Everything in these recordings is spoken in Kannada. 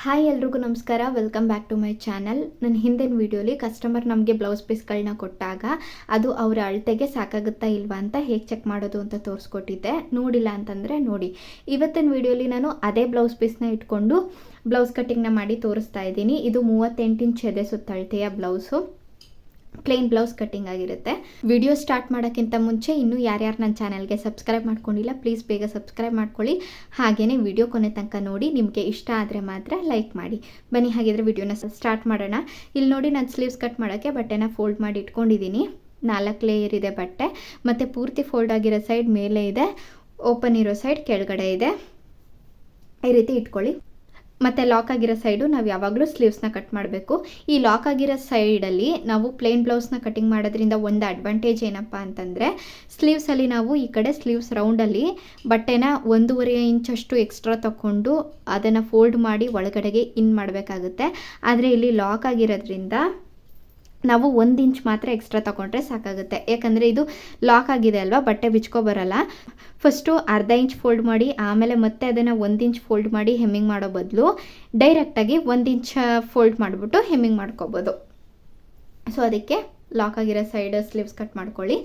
ಹಾಯ್ ಎಲ್ರಿಗೂ ನಮಸ್ಕಾರ, welcome back to my channel. ನನ್ನ ಹಿಂದಿನ ವೀಡಿಯೋಲಿ ಕಸ್ಟಮರ್ ನಮಗೆ ಬ್ಲೌಸ್ ಪೀಸ್ಗಳನ್ನ ಕೊಟ್ಟಾಗ ಅದು ಅವರ ಅಳತೆಗೆ ಸಾಕಾಗುತ್ತಾ ಇಲ್ವಾ ಅಂತ ಹೇಗೆ ಚೆಕ್ ಮಾಡೋದು ಅಂತ ತೋರಿಸ್ಕೊಟ್ಟಿದ್ದೆ. ನೋಡಿಲ್ಲ ಅಂತಂದರೆ ನೋಡಿ. ಇವತ್ತಿನ ವೀಡಿಯೋಲಿ ನಾನು ಅದೇ ಬ್ಲೌಸ್ ಪೀಸ್ನ ಇಟ್ಕೊಂಡು ಬ್ಲೌಸ್ ಕಟ್ಟಿಂಗ್ನ ಮಾಡಿ ತೋರಿಸ್ತಾ ಇದ್ದೀನಿ. ಇದು 38 ಇಂಚ್ ಎದೆ ಸುತ್ತಳತೆಯ ಬ್ಲೌಸು, ಪ್ಲೇನ್ ಬ್ಲೌಸ್ ಕಟ್ಟಿಂಗ್ ಆಗಿರುತ್ತೆ. ವಿಡಿಯೋ ಸ್ಟಾರ್ಟ್ ಮಾಡೋಕ್ಕಿಂತ ಮುಂಚೆ ಇನ್ನೂ ಯಾರ್ಯಾರು ನನ್ನ ಚಾನಲ್ಗೆ ಸಬ್ಸ್ಕ್ರೈಬ್ ಮಾಡ್ಕೊಂಡಿಲ್ಲ ಪ್ಲೀಸ್ ಬೇಗ ಸಬ್ಸ್ಕ್ರೈಬ್ ಮಾಡ್ಕೊಳ್ಳಿ. ಹಾಗೆಯೇ ವಿಡಿಯೋ ಕೊನೆ ತನಕ ನೋಡಿ, ನಿಮಗೆ ಇಷ್ಟ ಆದರೆ ಮಾತ್ರ ಲೈಕ್ ಮಾಡಿ. ಬನ್ನಿ ಹಾಗಿದ್ರೆ ವಿಡಿಯೋನ ಸ್ಟಾರ್ಟ್ ಮಾಡೋಣ. ಇಲ್ಲಿ ನೋಡಿ, ನಾನು ಸ್ಲೀವ್ಸ್ ಕಟ್ ಮಾಡೋಕ್ಕೆ ಬಟ್ಟೆನ ಫೋಲ್ಡ್ ಮಾಡಿ ಇಟ್ಕೊಂಡಿದ್ದೀನಿ. 4 ಲೇಯರ್ ಇದೆ ಬಟ್ಟೆ, ಮತ್ತು ಪೂರ್ತಿ ಫೋಲ್ಡ್ ಆಗಿರೋ ಸೈಡ್ ಮೇಲೆ ಇದೆ, ಓಪನ್ ಇರೋ ಸೈಡ್ ಕೆಳಗಡೆ ಇದೆ. ಈ ರೀತಿ ಇಟ್ಕೊಳ್ಳಿ. ಮತ್ತು ಲಾಕ್ ಆಗಿರೋ ಸೈಡು ನಾವು ಯಾವಾಗಲೂ ಸ್ಲೀವ್ಸ್ನ ಕಟ್ ಮಾಡಬೇಕು. ಈ ಲಾಕ್ ಆಗಿರೋ ಸೈಡಲ್ಲಿ ನಾವು ಪ್ಲೇನ್ ಬ್ಲೌಸ್ನ ಕಟಿಂಗ್ ಮಾಡೋದ್ರಿಂದ ಒಂದು ಅಡ್ವಾಂಟೇಜ್ ಏನಪ್ಪ ಅಂತಂದರೆ, ಸ್ಲೀವ್ಸಲ್ಲಿ ನಾವು ಈ ಕಡೆ ಸ್ಲೀವ್ಸ್ ರೌಂಡಲ್ಲಿ ಬಟ್ಟೆನ 1.5 ಇಂಚಷ್ಟು ಎಕ್ಸ್ಟ್ರಾ ತಗೊಂಡು ಅದನ್ನು ಫೋಲ್ಡ್ ಮಾಡಿ ಒಳಗಡೆಗೆ ಇನ್ ಮಾಡಬೇಕಾಗುತ್ತೆ. ಆದರೆ ಇಲ್ಲಿ ಲಾಕ್ ಆಗಿರೋದ್ರಿಂದ ನಾವು 1 ಇಂಚ್ ಮಾತ್ರ ಎಕ್ಸ್ಟ್ರಾ ತಗೊಂಡ್ರೆ ಸಾಕಾಗುತ್ತೆ. ಯಾಕಂದರೆ ಇದು ಲಾಕ್ ಆಗಿದೆ ಅಲ್ವಾ, ಬಟ್ಟೆ ಬಿಚ್ಕೊ ಬರೋಲ್ಲ. ಫಸ್ಟು ಅರ್ಧ ಇಂಚ್ ಫೋಲ್ಡ್ ಮಾಡಿ ಆಮೇಲೆ ಮತ್ತೆ ಅದನ್ನು 1 ಇಂಚ್ ಫೋಲ್ಡ್ ಮಾಡಿ ಹೆಮ್ಮಿಂಗ್ ಮಾಡೋ ಬದಲು ಡೈರೆಕ್ಟಾಗಿ 1 ಇಂಚ್ ಫೋಲ್ಡ್ ಮಾಡಿಬಿಟ್ಟು ಹೆಮ್ಮಿಂಗ್ ಮಾಡ್ಕೋಬೋದು. ಸೊ ಅದಕ್ಕೆ ಲಾಕ್ ಆಗಿರೋ ಸೈಡ್ ಸ್ಲೀವ್ಸ್ ಕಟ್ ಮಾಡ್ಕೊಳ್ಳಿ.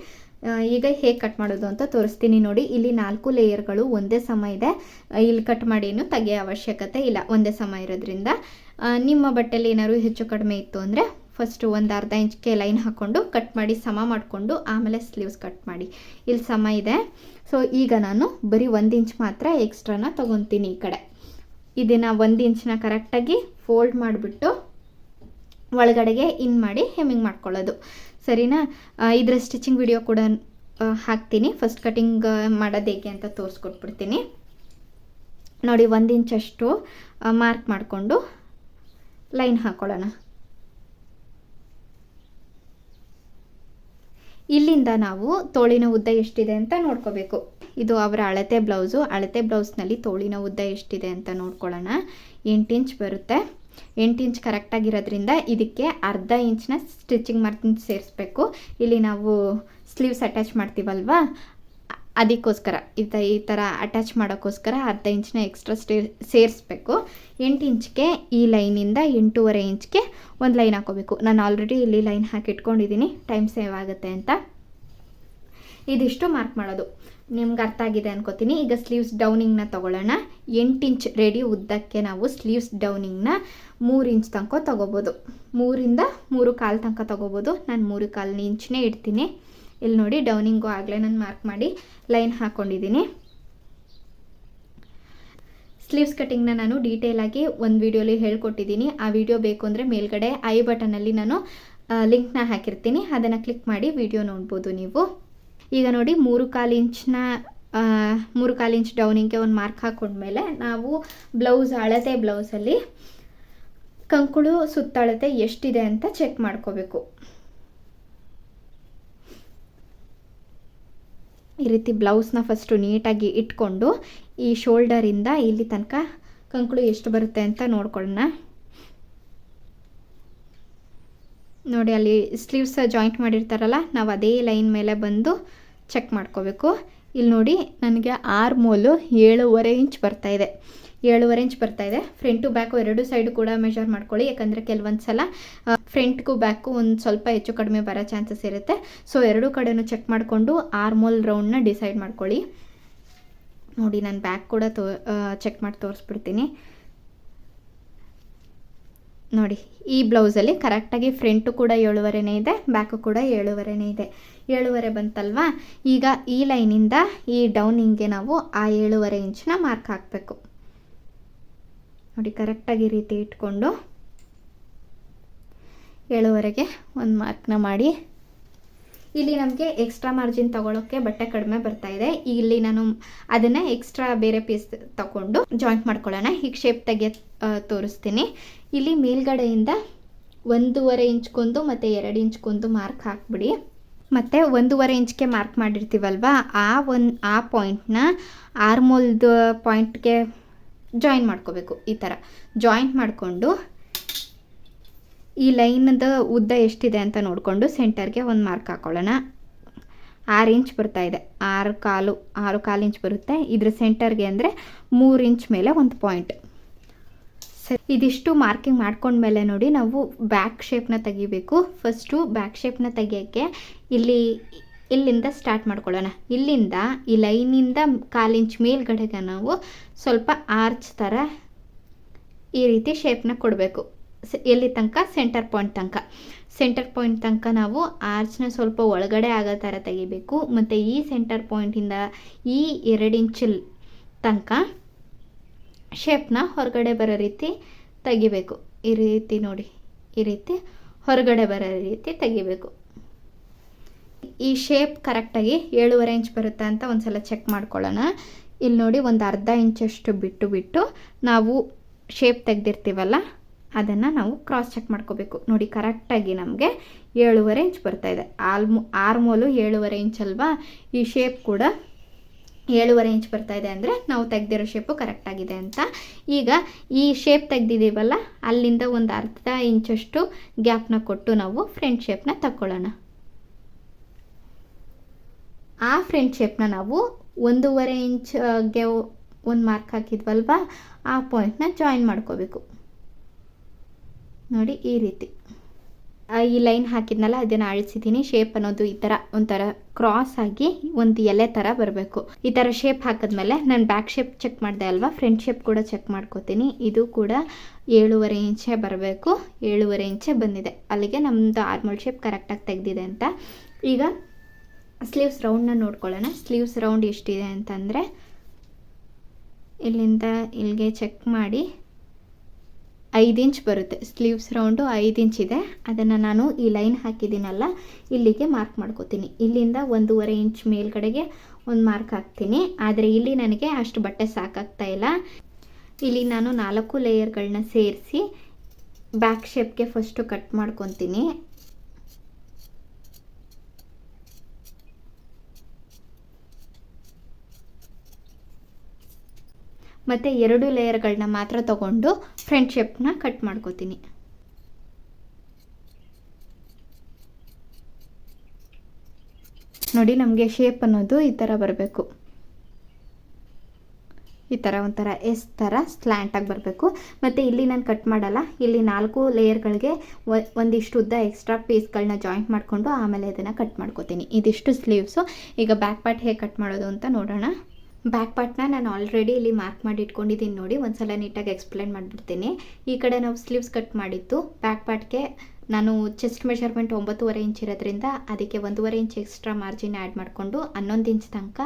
ಈಗ ಹೇಗೆ ಕಟ್ ಮಾಡೋದು ಅಂತ ತೋರಿಸ್ತೀನಿ ನೋಡಿ. ಇಲ್ಲಿ 4 ಲೇಯರ್ಗಳು ಒಂದೇ ಸಮ ಇದೆ. ಇಲ್ಲಿ ಕಟ್ ಮಾಡಿ ಏನು ತೆಗೆಯೋ ಅವಶ್ಯಕತೆ ಇಲ್ಲ, ಒಂದೇ ಸಮ ಇರೋದ್ರಿಂದ. ನಿಮ್ಮ ಬಟ್ಟೆಯಲ್ಲಿ ಏನಾದ್ರು ಹೆಚ್ಚು ಕಡಿಮೆ ಇತ್ತು ಅಂದರೆ ಫಸ್ಟು ಒಂದು ಅರ್ಧ ಇಂಚ್ಗೆ ಲೈನ್ ಹಾಕ್ಕೊಂಡು ಕಟ್ ಮಾಡಿ ಸಮ ಮಾಡಿಕೊಂಡು ಆಮೇಲೆ ಸ್ಲೀವ್ಸ್ ಕಟ್ ಮಾಡಿ. ಇಲ್ಲಿ ಸಮ ಇದೆ. ಸೊ ಈಗ ನಾನು ಬರೀ 1 ಇಂಚ್ ಮಾತ್ರ ಎಕ್ಸ್ಟ್ರಾನ ತೊಗೊತೀನಿ. ಈ ಕಡೆ ಇದನ್ನು 1 ಇಂಚನ್ನ ಕರೆಕ್ಟಾಗಿ ಫೋಲ್ಡ್ ಮಾಡಿಬಿಟ್ಟು ಒಳಗಡೆಗೆ ಇನ್ ಮಾಡಿ ಹೆಮ್ಮಿಂಗ್ ಮಾಡ್ಕೊಳ್ಳೋದು, ಸರಿನಾ? ಇದರ ಸ್ಟಿಚಿಂಗ್ ವಿಡಿಯೋ ಕೂಡ ಹಾಕ್ತೀನಿ. ಫಸ್ಟ್ ಕಟಿಂಗ್ ಮಾಡೋದು ಹೇಗೆ ಅಂತ ತೋರಿಸ್ಕೊಟ್ಬಿಡ್ತೀನಿ ನೋಡಿ. 1 ಇಂಚಷ್ಟು ಮಾರ್ಕ್ ಮಾಡಿಕೊಂಡು ಲೈನ್ ಹಾಕ್ಕೊಳ್ಳೋಣ. ಇಲ್ಲಿಂದ ನಾವು ತೋಳಿನ ಉದ್ದ ಎಷ್ಟಿದೆ ಅಂತ ನೋಡ್ಕೋಬೇಕು. ಇದು ಅವರ ಅಳತೆ ಬ್ಲೌಸು. ಅಳತೆ ಬ್ಲೌಸ್ನಲ್ಲಿ ತೋಳಿನ ಉದ್ದ ಎಷ್ಟಿದೆ ಅಂತ ನೋಡ್ಕೊಳ್ಳೋಣ. 8 ಇಂಚ್ ಬರುತ್ತೆ. 8 ಇಂಚ್ ಕರೆಕ್ಟಾಗಿರೋದ್ರಿಂದ ಇದಕ್ಕೆ ಅರ್ಧ ಇಂಚ್ನ ಸ್ಟಿಚಿಂಗ್ ಮಾರ್ಜಿನ್ ಸೇರಿಸ್ಬೇಕು. ಇಲ್ಲಿ ನಾವು ಸ್ಲೀವ್ಸ್ ಅಟ್ಯಾಚ್ ಮಾಡ್ತೀವಲ್ವಾ, ಅದಕ್ಕೋಸ್ಕರ ಈ ಥರ ಅಟ್ಯಾಚ್ ಮಾಡೋಕ್ಕೋಸ್ಕರ ಅರ್ಧ ಇಂಚ್ನ ಎಕ್ಸ್ಟ್ರಾ ಸೇರಿಸ್ಬೇಕು. 8 ಇಂಚ್ಗೆ ಈ ಲೈನಿಂದ 8.5 ಇಂಚ್ಗೆ ಒಂದು ಲೈನ್ ಹಾಕೋಬೇಕು. ನಾನು ಆಲ್ರೆಡಿ ಇಲ್ಲಿ ಲೈನ್ ಹಾಕಿ ಇಟ್ಕೊಂಡಿದ್ದೀನಿ, ಟೈಮ್ ಸೇವ್ ಆಗುತ್ತೆ ಅಂತ. ಇದಿಷ್ಟು ಮಾರ್ಕ್ ಮಾಡೋದು ನಿಮ್ಗೆ ಅರ್ಥ ಆಗಿದೆ ಅನ್ಕೋತೀನಿ. ಈಗ ಸ್ಲೀವ್ಸ್ ಡೌನಿಂಗ್ನ ತೊಗೊಳ್ಳೋಣ. 8 ಇಂಚ್ ರೆಡಿ ಉದ್ದಕ್ಕೆ ನಾವು ಸ್ಲೀವ್ಸ್ ಡೌನಿಂಗ್ನ 3 ಇಂಚ್ ತನಕ ತೊಗೋಬೋದು. 3ರಿಂದ 3.25 ತನಕ ತೊಗೋಬೋದು. ನಾನು 3.25 ಇಂಚ್ನೇ ಇಡ್ತೀನಿ. ಇಲ್ಲಿ ನೋಡಿ, ಡೌನಿಂಗು ಆಗಲೇ ನಾನು ಮಾರ್ಕ್ ಮಾಡಿ ಲೈನ್ ಹಾಕ್ಕೊಂಡಿದ್ದೀನಿ. ಸ್ಲೀವ್ಸ್ ಕಟ್ಟಿಂಗ್ನ ನಾನು ಡೀಟೇಲಾಗಿ ಒಂದು ವಿಡಿಯೋಲಿ ಹೇಳ್ಕೊಟ್ಟಿದ್ದೀನಿ. ಆ ವಿಡಿಯೋ ಬೇಕು ಅಂದರೆ ಮೇಲ್ಗಡೆ ಐ ಬಟನಲ್ಲಿ ನಾನು ಲಿಂಕ್ನ ಹಾಕಿರ್ತೀನಿ, ಅದನ್ನು ಕ್ಲಿಕ್ ಮಾಡಿ ವಿಡಿಯೋ ನೋಡ್ಬೋದು ನೀವು. ಈಗ ನೋಡಿ, 3.25 ಇಂಚ್ ಡೌನಿಂಗ್ಗೆ ಒಂದು ಮಾರ್ಕ್ ಹಾಕೊಂಡ್ಮೇಲೆ ನಾವು ಅಳತೆ ಬ್ಲೌಸಲ್ಲಿ ಕಂಕುಳು ಸುತ್ತಳತೆ ಎಷ್ಟಿದೆ ಅಂತ ಚೆಕ್ ಮಾಡ್ಕೋಬೇಕು. ಈ ರೀತಿ ಬ್ಲೌಸ್ನ ಫಸ್ಟು ನೀಟಾಗಿ ಇಟ್ಕೊಂಡು ಈ ಶೋಲ್ಡರಿಂದ ಇಲ್ಲಿ ತನಕ ಕಂಕುಳು ಎಷ್ಟು ಬರುತ್ತೆ ಅಂತ ನೋಡ್ಕೊಳ್ಳೋಣ. ನೋಡಿ, ಅಲ್ಲಿ ಸ್ಲೀವ್ಸ್ ಜಾಯಿಂಟ್ ಮಾಡಿರ್ತಾರಲ್ಲ, ನಾವು ಅದೇ ಲೈನ್ ಮೇಲೆ ಬಂದು ಚೆಕ್ ಮಾಡ್ಕೋಬೇಕು. ಇಲ್ಲಿ ನೋಡಿ, ನನಗೆ ಆರ್ಮೋಲು 7.5 ಇಂಚ್ ಬರ್ತಾಯಿದೆ. 7.5 ಇಂಚ್ ಬರ್ತಾಯಿದೆ. ಫ್ರಂಟು ಬ್ಯಾಕು ಎರಡು ಸೈಡು ಕೂಡ ಮೆಷರ್ ಮಾಡ್ಕೊಳ್ಳಿ. ಯಾಕಂದರೆ ಕೆಲವೊಂದು ಸಲ ಫ್ರಂಟ್ಗೂ ಬ್ಯಾಕು ಒಂದು ಸ್ವಲ್ಪ ಹೆಚ್ಚು ಕಡಿಮೆ ಬರೋ ಚಾನ್ಸಸ್ ಇರುತ್ತೆ. ಸೊ ಎರಡೂ ಕಡೆನೂ ಚೆಕ್ ಮಾಡಿಕೊಂಡು ಆರ್ಮೋಲ್ ರೌಂಡ್ನ ಡಿಸೈಡ್ ಮಾಡ್ಕೊಳ್ಳಿ. ನೋಡಿ, ನಾನು ಬ್ಯಾಕ್ ಕೂಡ ಚೆಕ್ ಮಾಡಿ ತೋರಿಸ್ಬಿಡ್ತೀನಿ ನೋಡಿ. ಈ ಬ್ಲೌಸಲ್ಲಿ ಕರೆಕ್ಟಾಗಿ ಫ್ರಂಟು ಕೂಡ 7.5 ಇದೆ, ಬ್ಯಾಕು ಕೂಡ 7.5 ಇದೆ. 7.5 ಬಂತಲ್ವಾ? ಈಗ ಈ ಲೈನಿಂದ ಈ ಡೌನಿಂಗ್ಗೆ ನಾವು ಆ 7.5 ಇಂಚ್ನ ಮಾರ್ಕ್ ಹಾಕಬೇಕು ನೋಡಿ. ಕರೆಕ್ಟಾಗಿ ಈ ರೀತಿ ಇಟ್ಕೊಂಡು 7.5ಗೆ ಒಂದು ಮಾರ್ಕ್ನ ಮಾಡಿ. ಇಲ್ಲಿ ನಮಗೆ ಎಕ್ಸ್ಟ್ರಾ ಮಾರ್ಜಿನ್ ತೊಗೊಳೋಕ್ಕೆ ಬಟ್ಟೆ ಕಡಿಮೆ ಬರ್ತಾಯಿದೆ. ಇಲ್ಲಿ ನಾನು ಅದನ್ನು ಎಕ್ಸ್ಟ್ರಾ ಬೇರೆ ಪೀಸ್ ತಗೊಂಡು ಜಾಯಿಂಟ್ ಮಾಡ್ಕೊಳ್ಳೋಣ. ಹೀಗೆ ಶೇಪ್ ತೋರಿಸ್ತೀನಿ. ಇಲ್ಲಿ ಮೇಲ್ಗಡೆಯಿಂದ 1.5 ಇಂಚ್ಗೊಂದು ಮತ್ತು 2 ಇಂಚ್ಗೊಂದು ಮಾರ್ಕ್ ಹಾಕ್ಬಿಡಿ. ಮತ್ತು 1.5 ಇಂಚ್ಗೆ ಮಾರ್ಕ್ ಮಾಡಿರ್ತೀವಲ್ವ, ಆ ಪಾಯಿಂಟ್ನ ಆರ್ಮೋಲ್ದು ಪಾಯಿಂಟ್ಗೆ ಜಾಯಿನ್ ಮಾಡ್ಕೋಬೇಕು. ಈ ಥರ ಜಾಯಿಂಟ್ ಮಾಡಿಕೊಂಡು ಈ ಲೈನದ ಉದ್ದ ಎಷ್ಟಿದೆ ಅಂತ ನೋಡಿಕೊಂಡು ಸೆಂಟರ್ಗೆ ಒಂದು ಮಾರ್ಕ್ ಹಾಕೊಳ್ಳೋಣ. 6 ಇಂಚ್ ಬರ್ತಾಯಿದೆ, 6.25 ಇಂಚ್ ಬರುತ್ತೆ. ಇದ್ರ ಸೆಂಟರ್ಗೆ ಅಂದರೆ 3 ಇಂಚ್ ಮೇಲೆ ಒಂದು ಪಾಯಿಂಟ್. ಇದಿಷ್ಟು ಮಾರ್ಕಿಂಗ್ ಮಾಡ್ಕೊಂಡ್ಮೇಲೆ ನೋಡಿ ನಾವು ಬ್ಯಾಕ್ ಶೇಪ್ನ ತೆಗಿಬೇಕು. ಫಸ್ಟು ಬ್ಯಾಕ್ ಶೇಪ್ನ ತೆಗಿಯೋಕ್ಕೆ ಇಲ್ಲಿಂದ ಸ್ಟಾರ್ಟ್ ಮಾಡ್ಕೊಳ್ಳೋಣ. ಇಲ್ಲಿಂದ ಈ ಲೈನಿಂದ 1/4 ಇಂಚ್ ಮೇಲ್ಗಡೆಗೆ ನಾವು ಸ್ವಲ್ಪ ಆರ್ಚ್ ಥರ ಈ ರೀತಿ ಶೇಪ್ನ ಕೊಡಬೇಕು. ಎಲ್ಲಿ ತನಕ? ಸೆಂಟರ್ ಪಾಯಿಂಟ್ ತನಕ ನಾವು ಆರ್ಚ್ನ ಸ್ವಲ್ಪ ಒಳಗಡೆ ಆಗೋ ಥರ ತೆಗಿಬೇಕು. ಮತ್ತು ಈ ಸೆಂಟರ್ ಪಾಯಿಂಟಿಂದ ಈ 2 ಇಂಚ್ ತನಕ ಶೇಪ್ನ ಹೊರಗಡೆ ಬರೋ ರೀತಿ ತೆಗಿಬೇಕು. ಈ ರೀತಿ ನೋಡಿ, ಈ ರೀತಿ ಹೊರಗಡೆ ಬರೋ ರೀತಿ ತೆಗಿಬೇಕು. ಈ ಶೇಪ್ ಕರೆಕ್ಟಾಗಿ 7.5 ಇಂಚ್ ಬರುತ್ತಾ ಅಂತ ಒಂದ್ಸಲ ಚೆಕ್ ಮಾಡ್ಕೊಳ್ಳೋಣ. ಇಲ್ಲಿ ನೋಡಿ, ಒಂದು ಅರ್ಧ ಇಂಚಷ್ಟು ಬಿಟ್ಟು ನಾವು ಶೇಪ್ ತೆಗೆದಿರ್ತೀವಲ್ಲ ಅದನ್ನು ನಾವು ಕ್ರಾಸ್ ಚೆಕ್ ಮಾಡ್ಕೋಬೇಕು. ನೋಡಿ, ಕರೆಕ್ಟಾಗಿ ನಮಗೆ 7.5 ಇಂಚ್ ಬರ್ತಾ ಇದೆ. ಆರ್ಮೋಲು 7.5 ಇಂಚ್ ಅಲ್ವಾ, ಈ ಶೇಪ್ ಕೂಡ 7.5 ಇಂಚ್ ಬರ್ತಾ ಇದೆ ಅಂದರೆ ನಾವು ತೆಗೆದಿರೋ ಶೇಪು ಕರೆಕ್ಟಾಗಿದೆ ಅಂತ. ಈಗ ಈ ಶೇಪ್ ತೆಗೆದಿದ್ದೀವಲ್ಲ, ಅಲ್ಲಿಂದ ಒಂದು ಅರ್ಧ ಇಂಚಷ್ಟು ಗ್ಯಾಪ್ನ ಕೊಟ್ಟು ನಾವು ಫ್ರಂಟ್ ಶೇಪ್ನ ತಗೊಳ್ಳೋಣ. ಆ ಫ್ರಂಟ್ ಶೇಪ್ನ ನಾವು 1.5 ಇಂಚ್ಗೆ ಒಂದು ಮಾರ್ಕ್ ಹಾಕಿದ್ವಲ್ವಾ, ಆ ಪಾಯಿಂಟ್ನ ಜಾಯಿನ್ ಮಾಡ್ಕೋಬೇಕು. ನೋಡಿ, ಈ ರೀತಿ ಈ ಲೈನ್ ಹಾಕಿದ್ನಲ್ಲ ಅದನ್ನು ಅಳಿಸಿದ್ದೀನಿ. ಶೇಪ್ ಅನ್ನೋದು ಈ ಥರ ಒಂಥರ ಕ್ರಾಸ್ ಆಗಿ ಒಂದು ಎಲೆ ಥರ ಬರಬೇಕು. ಈ ಥರ ಶೇಪ್ ಹಾಕಿದ್ಮೇಲೆ ನಾನು ಬ್ಯಾಕ್ ಶೇಪ್ ಚೆಕ್ ಮಾಡಿದೆ ಅಲ್ವಾ, ಫ್ರಂಟ್ ಶೇಪ್ ಕೂಡ ಚೆಕ್ ಮಾಡ್ಕೋತೀನಿ. ಇದು ಕೂಡ 7.5 ಇಂಚೇ ಬರಬೇಕು. 7.5 ಇಂಚೇ ಬಂದಿದೆ. ಅಲ್ಲಿಗೆ ನಮ್ಮದು ಆರ್ಮೋಲ್ ಶೇಪ್ ಕರೆಕ್ಟಾಗಿ ತೆಗೆದಿದೆ ಅಂತ. ಈಗ ಸ್ಲೀವ್ಸ್ ರೌಂಡ್ನ ನೋಡ್ಕೊಳ್ಳೋಣ. ಸ್ಲೀವ್ಸ್ ರೌಂಡ್ ಎಷ್ಟಿದೆ ಅಂತಂದರೆ ಇಲ್ಲಿಂದ ಇಲ್ಲಿಗೆ ಚೆಕ್ ಮಾಡಿ 5 ಇಂಚ್ ಬರುತ್ತೆ. ಸ್ಲೀವ್ಸ್ ರೌಂಡು 5 ಇಂಚ್ ಇದೆ. ಅದನ್ನು ನಾನು ಈ ಲೈನ್ ಹಾಕಿದ್ದೀನಲ್ಲ ಇಲ್ಲಿಗೆ ಮಾರ್ಕ್ ಮಾಡ್ಕೋತೀನಿ. ಇಲ್ಲಿಂದ 1.5 ಇಂಚ್ ಮೇಲ್ಗಡೆಗೆ ಒಂದು ಮಾರ್ಕ್ ಹಾಕ್ತೀನಿ. ಆದರೆ ಇಲ್ಲಿ ನನಗೆ ಅಷ್ಟು ಬಟ್ಟೆ ಸಾಕಾಗ್ತಾ ಇಲ್ಲ. ಇಲ್ಲಿ ನಾನು 4 ಲೇಯರ್ಗಳನ್ನ ಸೇರಿಸಿ ಬ್ಯಾಕ್ ಶೇಪ್ಗೆ ಫಸ್ಟು ಕಟ್ ಮಾಡ್ಕೊತೀನಿ. ಮತ್ತು 2 ಲೇಯರ್ಗಳನ್ನ ಮಾತ್ರ ತಗೊಂಡು ಫ್ರಂಟ್ ಶೇಪ್ನ ಕಟ್ ಮಾಡ್ಕೋತೀನಿ. ನೋಡಿ, ನಮಗೆ ಶೇಪ್ ಅನ್ನೋದು ಈ ಥರ ಬರಬೇಕು. ಈ ಥರ ಒಂಥರ ಎಸ್ ಥರ ಸ್ಲ್ಯಾಂಟಾಗಿ ಬರಬೇಕು. ಮತ್ತು ಇಲ್ಲಿ ನಾನು ಕಟ್ ಮಾಡಲ್ಲ. ಇಲ್ಲಿ 4 ಲೇಯರ್ಗಳಿಗೆ ಒಂದಿಷ್ಟು ಉದ್ದ ಎಕ್ಸ್ಟ್ರಾ ಪೀಸ್ಗಳನ್ನ ಜಾಯಿಂಟ್ ಮಾಡಿಕೊಂಡು ಆಮೇಲೆ ಇದನ್ನು ಕಟ್ ಮಾಡ್ಕೋತೀನಿ. ಇದಿಷ್ಟು ಸ್ಲೀವ್ಸು. ಈಗ ಬ್ಯಾಕ್ ಪಾರ್ಟ್ ಹೇಗೆ ಕಟ್ ಮಾಡೋದು ಅಂತ ನೋಡೋಣ. ಬ್ಯಾಕ್ ಪಾರ್ಟ್ನ ನಾನು ಆಲ್ರೆಡಿ ಇಲ್ಲಿ ಮಾರ್ಕ್ ಮಾಡಿ ಇಟ್ಕೊಂಡಿದ್ದೀನಿ. ನೋಡಿ, ಒಂದ್ಸಲ ನೀಟಾಗಿ ಎಕ್ಸ್ಪ್ಲೈನ್ ಮಾಡಿಬಿಡ್ತೀನಿ. ಈ ಕಡೆ ನಾವು ಸ್ಲೀವ್ಸ್ ಕಟ್ ಮಾಡಿತ್ತು. ಬ್ಯಾಕ್ ಪಾರ್ಟ್ಗೆ ನಾನು ಚೆಸ್ಟ್ ಮೆಷರ್ಮೆಂಟ್ 9.5 ಇಂಚ್ ಇರೋದ್ರಿಂದ ಅದಕ್ಕೆ 1.5 ಇಂಚ್ ಎಕ್ಸ್ಟ್ರಾ ಮಾರ್ಜಿನ್ ಆ್ಯಡ್ ಮಾಡಿಕೊಂಡು 11 ಇಂಚ್ ತನಕ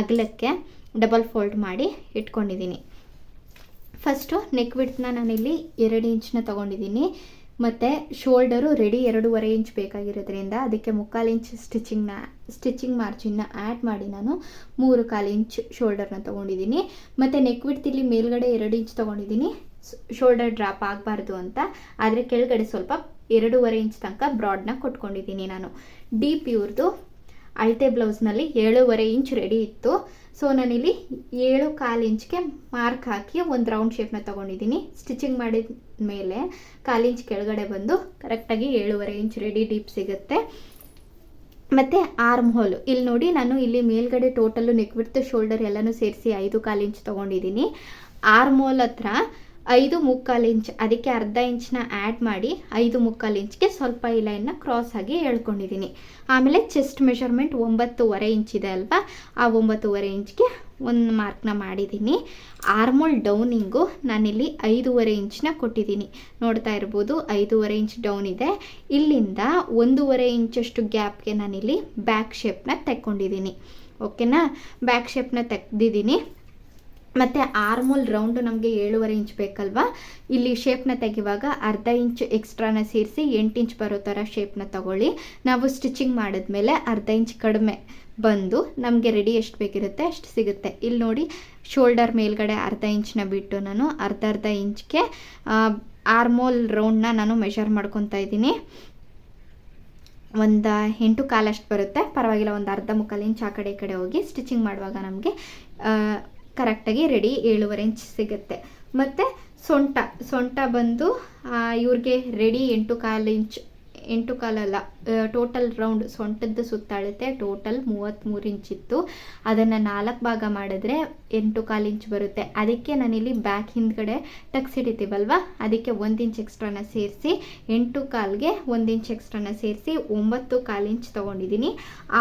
ಅಗಲಕ್ಕೆ ಡಬಲ್ ಫೋಲ್ಡ್ ಮಾಡಿ ಇಟ್ಕೊಂಡಿದ್ದೀನಿ. ಫಸ್ಟು ನೆಕ್ ವಿಡ್ತ್ನ ನಾನಿಲ್ಲಿ 2 ಇಂಚನ್ನ ತೊಗೊಂಡಿದ್ದೀನಿ. ಮತ್ತು ಶೋಲ್ಡರು ರೆಡಿ 2.5 ಇಂಚ್ ಬೇಕಾಗಿರೋದ್ರಿಂದ ಅದಕ್ಕೆ 3/4 ಇಂಚ್ ಸ್ಟಿಚಿಂಗ್ ಮಾರ್ಜಿನ್ನ ಆ್ಯಡ್ ಮಾಡಿ ನಾನು 3/4 ಇಂಚ್ ಶೋಲ್ಡರ್ನ ತೊಗೊಂಡಿದ್ದೀನಿ. ಮತ್ತು ನೆಕ್ ವಿಡ್ತ್ ಇಲ್ಲಿ ಮೇಲ್ಗಡೆ 2 ಇಂಚ್ ತೊಗೊಂಡಿದ್ದೀನಿ, ಶೋಲ್ಡರ್ ಡ್ರಾಪ್ ಆಗಬಾರ್ದು ಅಂತ. ಆದರೆ ಕೆಳಗಡೆ ಸ್ವಲ್ಪ 2.5 ಇಂಚ್ ತನಕ ಬ್ರಾಡ್ನ ಕೊಟ್ಕೊಂಡಿದ್ದೀನಿ ನಾನು. ಡೀಪ್ ಇವ್ರದ್ದು ಅಳತೆ ಬ್ಲೌಸ್ನಲ್ಲಿ 7.5 ಇಂಚ್ ರೆಡಿ ಇತ್ತು. ಸೊ ನಾನಿಲ್ಲಿ 7/4 ಇಂಚ್ಗೆ ಮಾರ್ಕ್ ಹಾಕಿ ಒಂದು ರೌಂಡ್ ಶೇಪ್ನ ತೊಗೊಂಡಿದ್ದೀನಿ. ಸ್ಟಿಚಿಂಗ್ ಮಾಡಿದ ಮೇಲೆ 1/4 ಇಂಚ್ ಕೆಳಗಡೆ ಬಂದು ಕರೆಕ್ಟಾಗಿ 7.5 ಇಂಚ್ ರೆಡಿ ಡೀಪ್ ಸಿಗುತ್ತೆ. ಮತ್ತು ಆರ್ಮ್ ಹೋಲು ಇಲ್ಲಿ ನೋಡಿ, ನಾನು ಇಲ್ಲಿ ಮೇಲ್ಗಡೆ ಟೋಟಲ್ಲು ನೆಕ್ ವಿಡ್ತ್ ಶೋಲ್ಡರ್ ಎಲ್ಲನೂ ಸೇರಿಸಿ 5/4 ಇಂಚ್ ತೊಗೊಂಡಿದ್ದೀನಿ. ಆರ್ಮ್ ಹೋಲ್ ಹತ್ರ 5/3/4 ಇಂಚ್, ಅದಕ್ಕೆ ಅರ್ಧ ಇಂಚನ್ನ ಆ್ಯಡ್ ಮಾಡಿ 5/3/4 ಇಂಚ್ಗೆ ಸ್ವಲ್ಪ ಈ ಲೈನ್ನ ಕ್ರಾಸ್ ಆಗಿ ಎಳ್ಕೊಂಡಿದ್ದೀನಿ. ಆಮೇಲೆ ಚೆಸ್ಟ್ ಮೆಷರ್ಮೆಂಟ್ 9.5 ಇಂಚ್ ಇದೆ ಅಲ್ವಾ, ಆ 9.5 ಇಂಚ್ಗೆ ಒಂದು ಮಾರ್ಕ್ನ ಮಾಡಿದ್ದೀನಿ. ಆರ್ಮೋಲ್ ಡೌನಿಂಗು ನಾನಿಲ್ಲಿ 5.5 ಇಂಚನ್ನ ಕೊಟ್ಟಿದ್ದೀನಿ. ನೋಡ್ತಾ ಇರ್ಬೋದು, 5.5 ಇಂಚ್ ಡೌನ್ ಇದೆ. ಇಲ್ಲಿಂದ 1.5 ಇಂಚಷ್ಟು ಗ್ಯಾಪ್ಗೆ ನಾನಿಲ್ಲಿ ಬ್ಯಾಕ್ ಶೇಪ್ನ ತೆಕ್ಕೊಂಡಿದ್ದೀನಿ. ಓಕೆನಾ, ಬ್ಯಾಕ್ ಶೇಪ್ನ ತೆಗೆದಿದ್ದೀನಿ. ಮತ್ತು ಆರ್ಮೋಲ್ ರೌಂಡು ನಮಗೆ 7.5 ಇಂಚ್ ಬೇಕಲ್ವಾ, ಇಲ್ಲಿ ಶೇಪ್ನ ತೆಗೆಯುವಾಗ ಅರ್ಧ ಇಂಚ್ ಎಕ್ಸ್ಟ್ರಾನ ಸೇರಿಸಿ 8 ಇಂಚ್ ಬರೋ ಥರ ಶೇಪ್ನ ತಗೊಳ್ಳಿ. ನಾವು ಸ್ಟಿಚಿಂಗ್ ಮಾಡಿದ್ಮೇಲೆ ಅರ್ಧ ಇಂಚ್ ಕಡಿಮೆ ಬಂದು ನಮಗೆ ರೆಡಿ ಎಷ್ಟು ಬೇಕಿರುತ್ತೆ ಅಷ್ಟು ಸಿಗುತ್ತೆ. ಇಲ್ಲಿ ನೋಡಿ, ಶೋಲ್ಡರ್ ಮೇಲ್ಗಡೆ ಅರ್ಧ ಇಂಚನ್ನ ಬಿಟ್ಟು ನಾನು ಅರ್ಧ ಇಂಚ್ಗೆ ಆರ್ಮೋಲ್ ರೌಂಡ್ನ ನಾನು ಮೆಷರ್ ಮಾಡ್ಕೊತಾ ಇದ್ದೀನಿ. ಒಂದು 8.25 ಅಷ್ಟು ಬರುತ್ತೆ, ಪರವಾಗಿಲ್ಲ. ಒಂದು 1/2-3/4 ಇಂಚ್ ಆ ಕಡೆ ಈ ಕಡೆ ಹೋಗಿ ಸ್ಟಿಚಿಂಗ್ ಮಾಡುವಾಗ ನಮಗೆ ಕರೆಕ್ಟಾಗಿ ರೆಡಿ 7.5 ಇಂಚ್ ಸಿಗುತ್ತೆ. ಮತ್ತು ಸೊಂಟ ಬಂದು ಇವ್ರಿಗೆ ರೆಡಿ 8.25 ಇಂಚ್ 8 ಕಾಲಲ್ಲ, ಟೋಟಲ್ ರೌಂಡ್ ಸೊಂಟದ ಸುತ್ತಾಳುತ್ತೆ ಟೋಟಲ್ 33 ಇಂಚಿತ್ತು. ಅದನ್ನು 4 ಭಾಗ ಮಾಡಿದ್ರೆ 8 ಇಂಚ್ ಬರುತ್ತೆ. ಅದಕ್ಕೆ ನಾನಿಲ್ಲಿ ಬ್ಯಾಕ್ ಹಿಂದ್ಗಡೆ ಟಕ್ಸ್ ಹಿಡಿತೀವಲ್ವ, ಅದಕ್ಕೆ 1 ಇಂಚ್ ಎಕ್ಸ್ಟ್ರಾನ ಸೇರಿಸಿ 8 1 ಇಂಚ್ ಎಕ್ಸ್ಟ್ರಾನ ಸೇರಿಸಿ 9 ಇಂಚ್ ತೊಗೊಂಡಿದ್ದೀನಿ.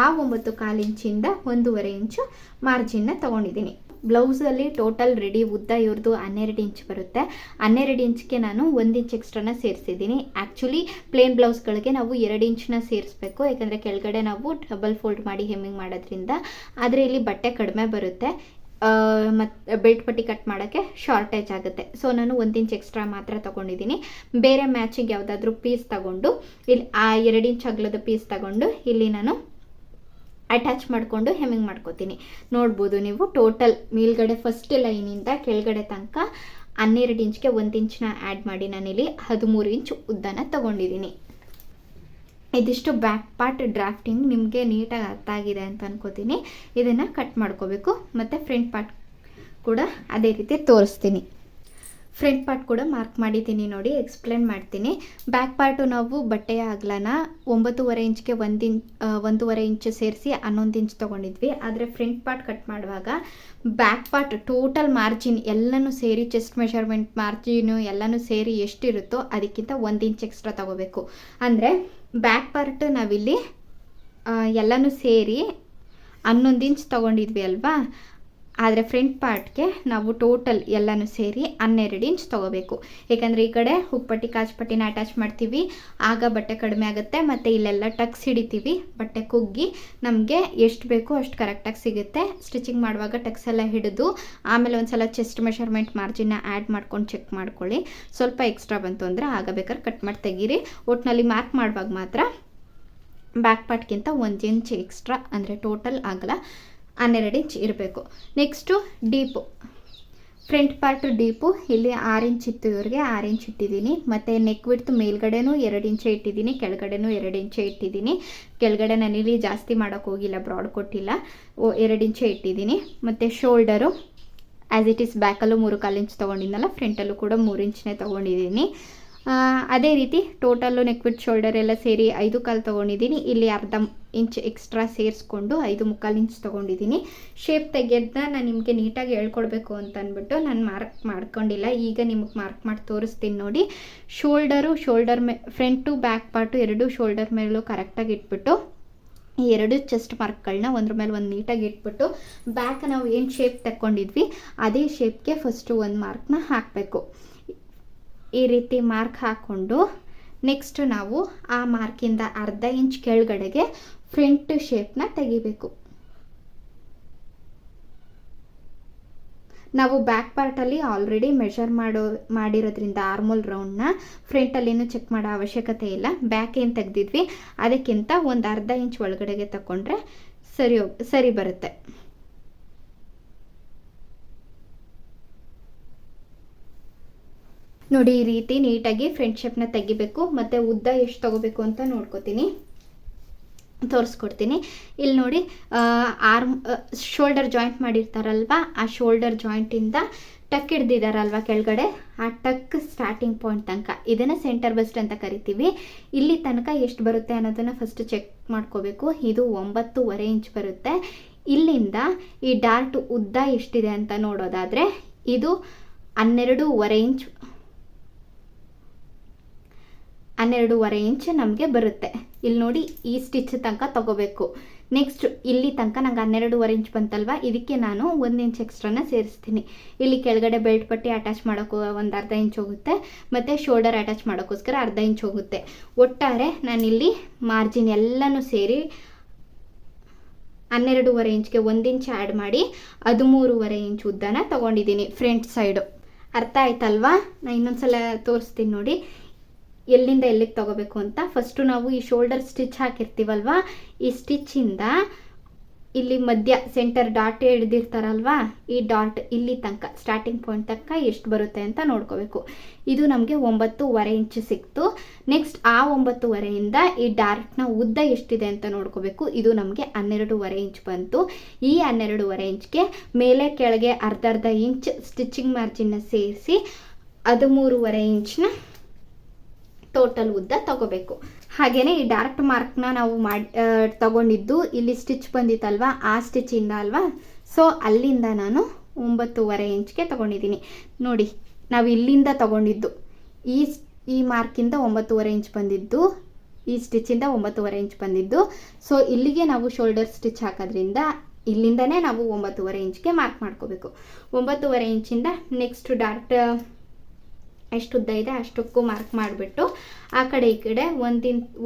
ಆ 9 ಇಂಚಿಂದ 1.5 ಇಂಚು ಮಾರ್ಜಿನ್ನ ತೊಗೊಂಡಿದ್ದೀನಿ. ಬ್ಲೌಸಲ್ಲಿ ಟೋಟಲ್ ರೆಡಿ ಉದ್ದ ಇವ್ರದ್ದು 12 ಇಂಚ್ ಬರುತ್ತೆ. 12 ಇಂಚ್ಗೆ ನಾನು 1 ಇಂಚ್ ಎಕ್ಸ್ಟ್ರಾನ ಸೇರಿಸಿದ್ದೀನಿ. ಆ್ಯಕ್ಚುಲಿ ಪ್ಲೇನ್ ಬ್ಲೌಸ್ಗಳಿಗೆ ನಾವು 2 ಇಂಚನ್ನ ಸೇರಿಸ್ಬೇಕು, ಯಾಕಂದರೆ ಕೆಳಗಡೆ ನಾವು ಡಬಲ್ ಫೋಲ್ಡ್ ಮಾಡಿ ಹೆಮ್ಮಿಂಗ್ ಮಾಡೋದ್ರಿಂದ. ಆದರೆ ಇಲ್ಲಿ ಬಟ್ಟೆ ಕಡಿಮೆ ಬರುತ್ತೆ ಮತ್ತು ಬೆಲ್ಟ್ ಪಟ್ಟಿ ಕಟ್ ಮಾಡೋಕ್ಕೆ ಶಾರ್ಟೇಜ್ ಆಗುತ್ತೆ. ಸೊ ನಾನು 1 ಇಂಚ್ ಎಕ್ಸ್ಟ್ರಾ ಮಾತ್ರ ತೊಗೊಂಡಿದ್ದೀನಿ. ಬೇರೆ ಮ್ಯಾಚಿಗೆ ಯಾವುದಾದ್ರೂ ಪೀಸ್ ತಗೊಂಡು ಇಲ್ಲಿ ಆ 2 ಇಂಚ್ ಅಗಲದ ಪೀಸ್ ತಗೊಂಡು ಇಲ್ಲಿ ನಾನು ಅಟ್ಯಾಚ್ ಮಾಡಿಕೊಂಡು ಹೆಮ್ಮಿಂಗ್ ಮಾಡ್ಕೋತೀನಿ. ನೋಡ್ಬೋದು ನೀವು ಟೋಟಲ್ ಮೇಲ್ಗಡೆ ಫಸ್ಟ್ ಲೈನಿಂದ ಕೆಳಗಡೆ ತನಕ 12 ಇಂಚ್ಗೆ 1 ಇಂಚನ್ನ ಆ್ಯಡ್ ಮಾಡಿ ನಾನಿಲ್ಲಿ 13 ಇಂಚ್ ಉದ್ದನ ತೊಗೊಂಡಿದ್ದೀನಿ. ಇದಿಷ್ಟು ಬ್ಯಾಕ್ ಪಾರ್ಟ್ ಡ್ರಾಫ್ಟಿಂಗ್ ನಿಮಗೆ ನೀಟಾಗಿ ಅರ್ಥ ಆಗಿದೆ ಅಂತ ಅನ್ಕೋತೀನಿ. ಇದನ್ನು ಕಟ್ ಮಾಡ್ಕೋಬೇಕು ಮತ್ತು ಫ್ರಂಟ್ ಪಾರ್ಟ್ ಕೂಡ ಅದೇ ರೀತಿ ತೋರಿಸ್ತೀನಿ. ಫ್ರಂಟ್ ಪಾರ್ಟ್ ಕೂಡ ಮಾರ್ಕ್ ಮಾಡಿದ್ದೀನಿ ನೋಡಿ, ಎಕ್ಸ್ಪ್ಲೇನ್ ಮಾಡ್ತೀನಿ. ಬ್ಯಾಕ್ ಪಾರ್ಟು ನಾವು ಬಟ್ಟೆಯ ಅಗಲನ 9.5 ಇಂಚ್ಗೆ 1.5 ಇಂಚ್ ಸೇರಿಸಿ 11 ಇಂಚ್ ತೊಗೊಂಡಿದ್ವಿ. ಆದರೆ ಫ್ರಂಟ್ ಪಾರ್ಟ್ ಕಟ್ ಮಾಡುವಾಗ ಬ್ಯಾಕ್ ಪಾರ್ಟ್ ಟೋಟಲ್ ಮಾರ್ಜಿನ್ ಎಲ್ಲನೂ ಸೇರಿ ಚೆಸ್ಟ್ ಮೆಷರ್ಮೆಂಟ್ ಮಾರ್ಜಿನು ಎಲ್ಲನೂ ಸೇರಿ ಎಷ್ಟಿರುತ್ತೋ ಅದಕ್ಕಿಂತ 1 ಇಂಚ್ ಎಕ್ಸ್ಟ್ರಾ ತೊಗೋಬೇಕು. ಅಂದರೆ ಬ್ಯಾಕ್ ಪಾರ್ಟ್ ನಾವಿಲ್ಲಿ ಎಲ್ಲನೂ ಸೇರಿ 11 ಇಂಚ್ ತೊಗೊಂಡಿದ್ವಿ ಅಲ್ವಾ, ಆದರೆ ಫ್ರಂಟ್ ಪಾರ್ಟ್ಗೆ ನಾವು ಟೋಟಲ್ ಎಲ್ಲನೂ ಸೇರಿ 12 ಇಂಚ್ ತೊಗೋಬೇಕು. ಏಕೆಂದರೆ ಈ ಕಡೆ ಹುಕ್ಪಟ್ಟಿ ಕಾಜ್ಪಟ್ಟಿನ ಅಟ್ಯಾಚ್ ಮಾಡ್ತೀವಿ, ಆಗ ಬಟ್ಟೆ ಕಡಿಮೆ ಆಗುತ್ತೆ. ಮತ್ತು ಇಲ್ಲೆಲ್ಲ ಟಕ್ಸ್ ಹಿಡಿತೀವಿ, ಬಟ್ಟೆ ಕುಗ್ಗಿ ನಮಗೆ ಎಷ್ಟು ಬೇಕೋ ಅಷ್ಟು ಕರೆಕ್ಟಾಗಿ ಸಿಗುತ್ತೆ. ಸ್ಟಿಚಿಂಗ್ ಮಾಡುವಾಗ ಟಕ್ಸ್ ಎಲ್ಲ ಹಿಡಿದು ಆಮೇಲೆ ಒಂದು ಸಲ ಚೆಸ್ಟ್ ಮೆಷರ್ಮೆಂಟ್ ಮಾರ್ಜಿನ್ನ ಆ್ಯಡ್ ಮಾಡ್ಕೊಂಡು ಚೆಕ್ ಮಾಡ್ಕೊಳ್ಳಿ. ಸ್ವಲ್ಪ ಎಕ್ಸ್ಟ್ರಾ ಬಂತು ಅಂದರೆ ಆಗ ಬೇಕಾದ್ರೆ ಕಟ್ ಮಾಡಿ ತೆಗೀರಿ. ಒಟ್ಟಿನಲ್ಲಿ ಮಾರ್ಕ್ ಮಾಡುವಾಗ ಮಾತ್ರ ಬ್ಯಾಕ್ ಪಾರ್ಟ್ಗಿಂತ 1 ಇಂಚ್ ಎಕ್ಸ್ಟ್ರಾ ಅಂದರೆ ಟೋಟಲ್ ಆಗಲ್ಲ 12 ಇಂಚ್ ಇರಬೇಕು. Next deep, front part deep ಇಲ್ಲಿ 6 ಇಂಚ್ ಇತ್ತು, ಇವ್ರಿಗೆ 6 ಇಂಚ್ ಇಟ್ಟಿದ್ದೀನಿ. ಮತ್ತು ನೆಕ್ ವಿಡ್ತ್ ಮೇಲ್ಗಡೆನೂ 2 ಇಂಚೆ ಇಟ್ಟಿದ್ದೀನಿ, ಕೆಳಗಡೆನೂ 2 ಇಂಚೆ ಇಟ್ಟಿದ್ದೀನಿ. ಕೆಳಗಡೆ ನಾನಿಲ್ಲಿ ಜಾಸ್ತಿ ಮಾಡೋಕ್ಕೆ ಹೋಗಿಲ್ಲ, ಬ್ರಾಡ್ ಕೊಟ್ಟಿಲ್ಲ, 2 ಇಂಚೆ ಇಟ್ಟಿದ್ದೀನಿ. ಮತ್ತು ಶೋಲ್ಡರು ಆ್ಯಸ್ ಇಟ್ ಈಸ್ ಬ್ಯಾಕಲ್ಲೂ 3/4 ಇಂಚ್ ತೊಗೊಂಡಿದ್ದಲ್ಲ, ಫ್ರಂಟಲ್ಲೂ ಕೂಡ 3 ಇಂಚನೇ ತೊಗೊಂಡಿದ್ದೀನಿ. ಅದೇ ರೀತಿ ಟೋಟಲ್ಲು ನೆಕ್ ವಿತ್ ಶೋಲ್ಡರ್ ಎಲ್ಲ ಸೇರಿ 5/4 ತೊಗೊಂಡಿದ್ದೀನಿ. ಇಲ್ಲಿ 1/2 ಇಂಚ್ ಎಕ್ಸ್ಟ್ರಾ ಸೇರಿಸ್ಕೊಂಡು 5/4 ಇಂಚ್ ತೊಗೊಂಡಿದ್ದೀನಿ. ಶೇಪ್ ತೆಗೆಯೋದನ್ನ ನಾನು ನಿಮಗೆ ನೀಟಾಗಿ ಹೇಳ್ಕೊಡ್ಬೇಕು ಅಂತ ಅಂದ್ಬಿಟ್ಟು ನಾನು ಮಾರ್ಕ್ ಮಾಡ್ಕೊಂಡಿಲ್ಲ. ಈಗ ನಿಮಗೆ ಮಾರ್ಕ್ ಮಾಡಿ ತೋರಿಸ್ತೀನಿ ನೋಡಿ. Shoulder front back part 2 shoulder ಮೇಲೂ ಕರೆಕ್ಟಾಗಿ ಇಟ್ಬಿಟ್ಟು ಈ 2 ಚೆಸ್ಟ್ ಮಾರ್ಕ್ಗಳನ್ನ ಒಂದ್ರ ಮೇಲೆ ಒಂದು ನೀಟಾಗಿ ಇಟ್ಬಿಟ್ಟು ಬ್ಯಾಕ್ ನಾವು ಏನು ಶೇಪ್ ತಗೊಂಡಿದ್ವಿ ಅದೇ ಶೇಪ್ಗೆ ಫಸ್ಟು ಒಂದು ಮಾರ್ಕ್ನ ಹಾಕಬೇಕು. ಈ ರೀತಿ ಮಾರ್ಕ್ ಹಾಕ್ಕೊಂಡು ನೆಕ್ಸ್ಟ್ ನಾವು ಆ ಮಾರ್ಕಿಂದ 1/2 ಇಂಚ್ ಕೆಳಗಡೆಗೆ ಫ್ರಂಟ್ ಶೇಪ್ನ ತೆಗಿಬೇಕು. ನಾವು ಬ್ಯಾಕ್ ಪಾರ್ಟಲ್ಲಿ ಆಲ್ರೆಡಿ ಮೆಷರ್ ಮಾಡಿರೋದ್ರಿಂದ ಆರ್ಮೋಲ್ ರೌಂಡ್ನ ಫ್ರಂಟಲ್ಲಿನೂ ಚೆಕ್ ಮಾಡೋ ಅವಶ್ಯಕತೆ ಇಲ್ಲ. ಬ್ಯಾಕ್ ಏನು ತೆಗೆದಿದ್ವಿ ಅದಕ್ಕಿಂತ ಒಂದು 1/2 ಇಂಚ್ ಒಳಗಡೆಗೆ ತಗೊಂಡ್ರೆ ಸರಿ ಬರುತ್ತೆ. ನೋಡಿ ಈ ರೀತಿ ನೀಟಾಗಿ ಫ್ರಂಟ್ ಶೇಪ್ನ ತೆಗಿಬೇಕು. ಮತ್ತು ಉದ್ದ ಎಷ್ಟು ತೊಗೋಬೇಕು ಅಂತ ತೋರಿಸ್ಕೊಡ್ತೀನಿ. ಇಲ್ಲಿ ನೋಡಿ ಶೋಲ್ಡರ್ ಜಾಯಿಂಟ್ ಮಾಡಿರ್ತಾರಲ್ವ, ಆ ಶೋಲ್ಡರ್ ಜಾಯಿಂಟಿಂದ ಟಕ್ ಹಿಡ್ದಿದ್ದಾರಲ್ವ ಕೆಳಗಡೆ, ಆ ಟಕ್ ಸ್ಟಾರ್ಟಿಂಗ್ ಪಾಯಿಂಟ್ ತನಕ ಇದನ್ನು ಸೆಂಟರ್ ಬೆಸ್ಟ್ ಅಂತ ಕರಿತೀವಿ. ಇಲ್ಲಿ ತನಕ ಎಷ್ಟು ಬರುತ್ತೆ ಅನ್ನೋದನ್ನು ಫಸ್ಟ್ ಚೆಕ್ ಮಾಡ್ಕೋಬೇಕು. ಇದು 9.5 ಇಂಚ್ ಬರುತ್ತೆ. ಇಲ್ಲಿಂದ ಈ ಡಾರ್ಟ್ ಉದ್ದ ಎಷ್ಟಿದೆ ಅಂತ ನೋಡೋದಾದರೆ ಇದು 12.5 ಇಂಚ್ 12.5 ಇಂಚ್ ನಮಗೆ ಬರುತ್ತೆ. ಇಲ್ಲಿ ನೋಡಿ ಈ ಸ್ಟಿಚ್ ತನಕ ತಗೋಬೇಕು. ನೆಕ್ಸ್ಟ್ ಇಲ್ಲಿ ತನಕ ನಂಗೆ 12.5 ಇಂಚ್ ಬಂತಲ್ವ, ಇದಕ್ಕೆ ನಾನು 1 ಇಂಚ್ ಎಕ್ಸ್ಟ್ರಾನ ಸೇರಿಸ್ತೀನಿ. ಇಲ್ಲಿ ಕೆಳಗಡೆ ಬೆಲ್ಟ್ ಪಟ್ಟಿ ಅಟ್ಯಾಚ್ ಮಾಡೋಕ್ಕೂ ಒಂದು 1/2 ಇಂಚ್ ಹೋಗುತ್ತೆ, ಮತ್ತು ಶೋಲ್ಡರ್ ಅಟ್ಯಾಚ್ ಮಾಡೋಕ್ಕೋಸ್ಕರ 1/2 ಇಂಚ್ ಹೋಗುತ್ತೆ. ಒಟ್ಟಾರೆ ನಾನಿಲ್ಲಿ ಮಾರ್ಜಿನ್ ಎಲ್ಲನೂ ಸೇರಿ 12.5 ಇಂಚ್ಗೆ 1 ಇಂಚ್ ಆ್ಯಡ್ ಮಾಡಿ 13.5 ಇಂಚ್ ಉದ್ದನ ತೊಗೊಂಡಿದ್ದೀನಿ ಫ್ರಂಟ್ ಸೈಡು. ಅರ್ಥ ಆಯ್ತಲ್ವಾ? ನಾನು ಇನ್ನೊಂದ್ಸಲ ತೋರಿಸ್ತೀನಿ ನೋಡಿ ಎಲ್ಲಿಂದ ಎಲ್ಲಿಗೆ ತೊಗೋಬೇಕು ಅಂತ. ಫಸ್ಟು ನಾವು ಈ ಶೋಲ್ಡರ್ ಸ್ಟಿಚ್ ಹಾಕಿರ್ತೀವಲ್ವ, ಈ ಸ್ಟಿಚ್ಚಿಂದ ಇಲ್ಲಿ ಮಧ್ಯ ಸೆಂಟರ್ ಡಾಟ್ ಹಿಡ್ದಿರ್ತಾರಲ್ವ, ಈ ಡಾಟ್ ಇಲ್ಲಿ ತನಕ ಸ್ಟಾರ್ಟಿಂಗ್ ಪಾಯಿಂಟ್ ತನಕ ಎಷ್ಟು ಬರುತ್ತೆ ಅಂತ ನೋಡ್ಕೋಬೇಕು. ಇದು ನಮಗೆ 9.5 ಇಂಚ್ ಸಿಕ್ತು. ನೆಕ್ಸ್ಟ್ ಆ 9.5 ಇಂದ ಈ ಡಾರ್ಟ್ನ ಉದ್ದ ಎಷ್ಟಿದೆ ಅಂತ ನೋಡ್ಕೋಬೇಕು. ಇದು ನಮಗೆ 12.5 ಇಂಚ್ ಬಂತು. ಈ 12.5 ಇಂಚ್ಗೆ ಮೇಲೆ ಕೆಳಗೆ ಅರ್ಧ ಇಂಚ್ ಸ್ಟಿಚಿಂಗ್ ಮಾರ್ಜಿನ್ನ ಸೇರಿಸಿ 13.5 ಇಂಚ್ನ ಟೋಟಲ್ ಉದ್ದ ತಗೋಬೇಕು. ಹಾಗೆಯೇ ಈ ಡಾರ್ಕ್ ಮಾರ್ಕ್ನ ನಾವು ತಗೊಂಡಿದ್ದು ಇಲ್ಲಿ ಸ್ಟಿಚ್ ಬಂದಿತ್ತಲ್ವಾ, ಆ ಸ್ಟಿಚ್ಚಿಂದ ಅಲ್ವಾ, ಸೊ ಅಲ್ಲಿಂದ ನಾನು 9.5 ಇಂಚ್ಗೆ ತಗೊಂಡಿದ್ದೀನಿ. ನೋಡಿ, ನಾವು ಇಲ್ಲಿಂದ ತಗೊಂಡಿದ್ದು ಈ ಮಾರ್ಕಿಂದ 9.5 ಇಂಚ್ ಬಂದಿದ್ದು, ಈ ಸ್ಟಿಚ್ಚಿಂದ 9.5 ಇಂಚ್ ಬಂದಿದ್ದು. ಸೊ ಇಲ್ಲಿಗೆ ನಾವು ಶೋಲ್ಡರ್ ಸ್ಟಿಚ್ ಹಾಕೋದ್ರಿಂದ ಇಲ್ಲಿಂದನೇ ನಾವು 9.5 ಇಂಚ್ಗೆ ಮಾರ್ಕ್ ಮಾಡ್ಕೋಬೇಕು. 9.5 ಇಂಚಿಂದ ನೆಕ್ಸ್ಟ್ ಡಾಟ್ ಎಷ್ಟು ಉದ್ದ ಇದೆ ಅಷ್ಟಕ್ಕೂ ಮಾರ್ಕ್ ಮಾಡಿಬಿಟ್ಟು ಆ ಕಡೆ ಈ ಕಡೆ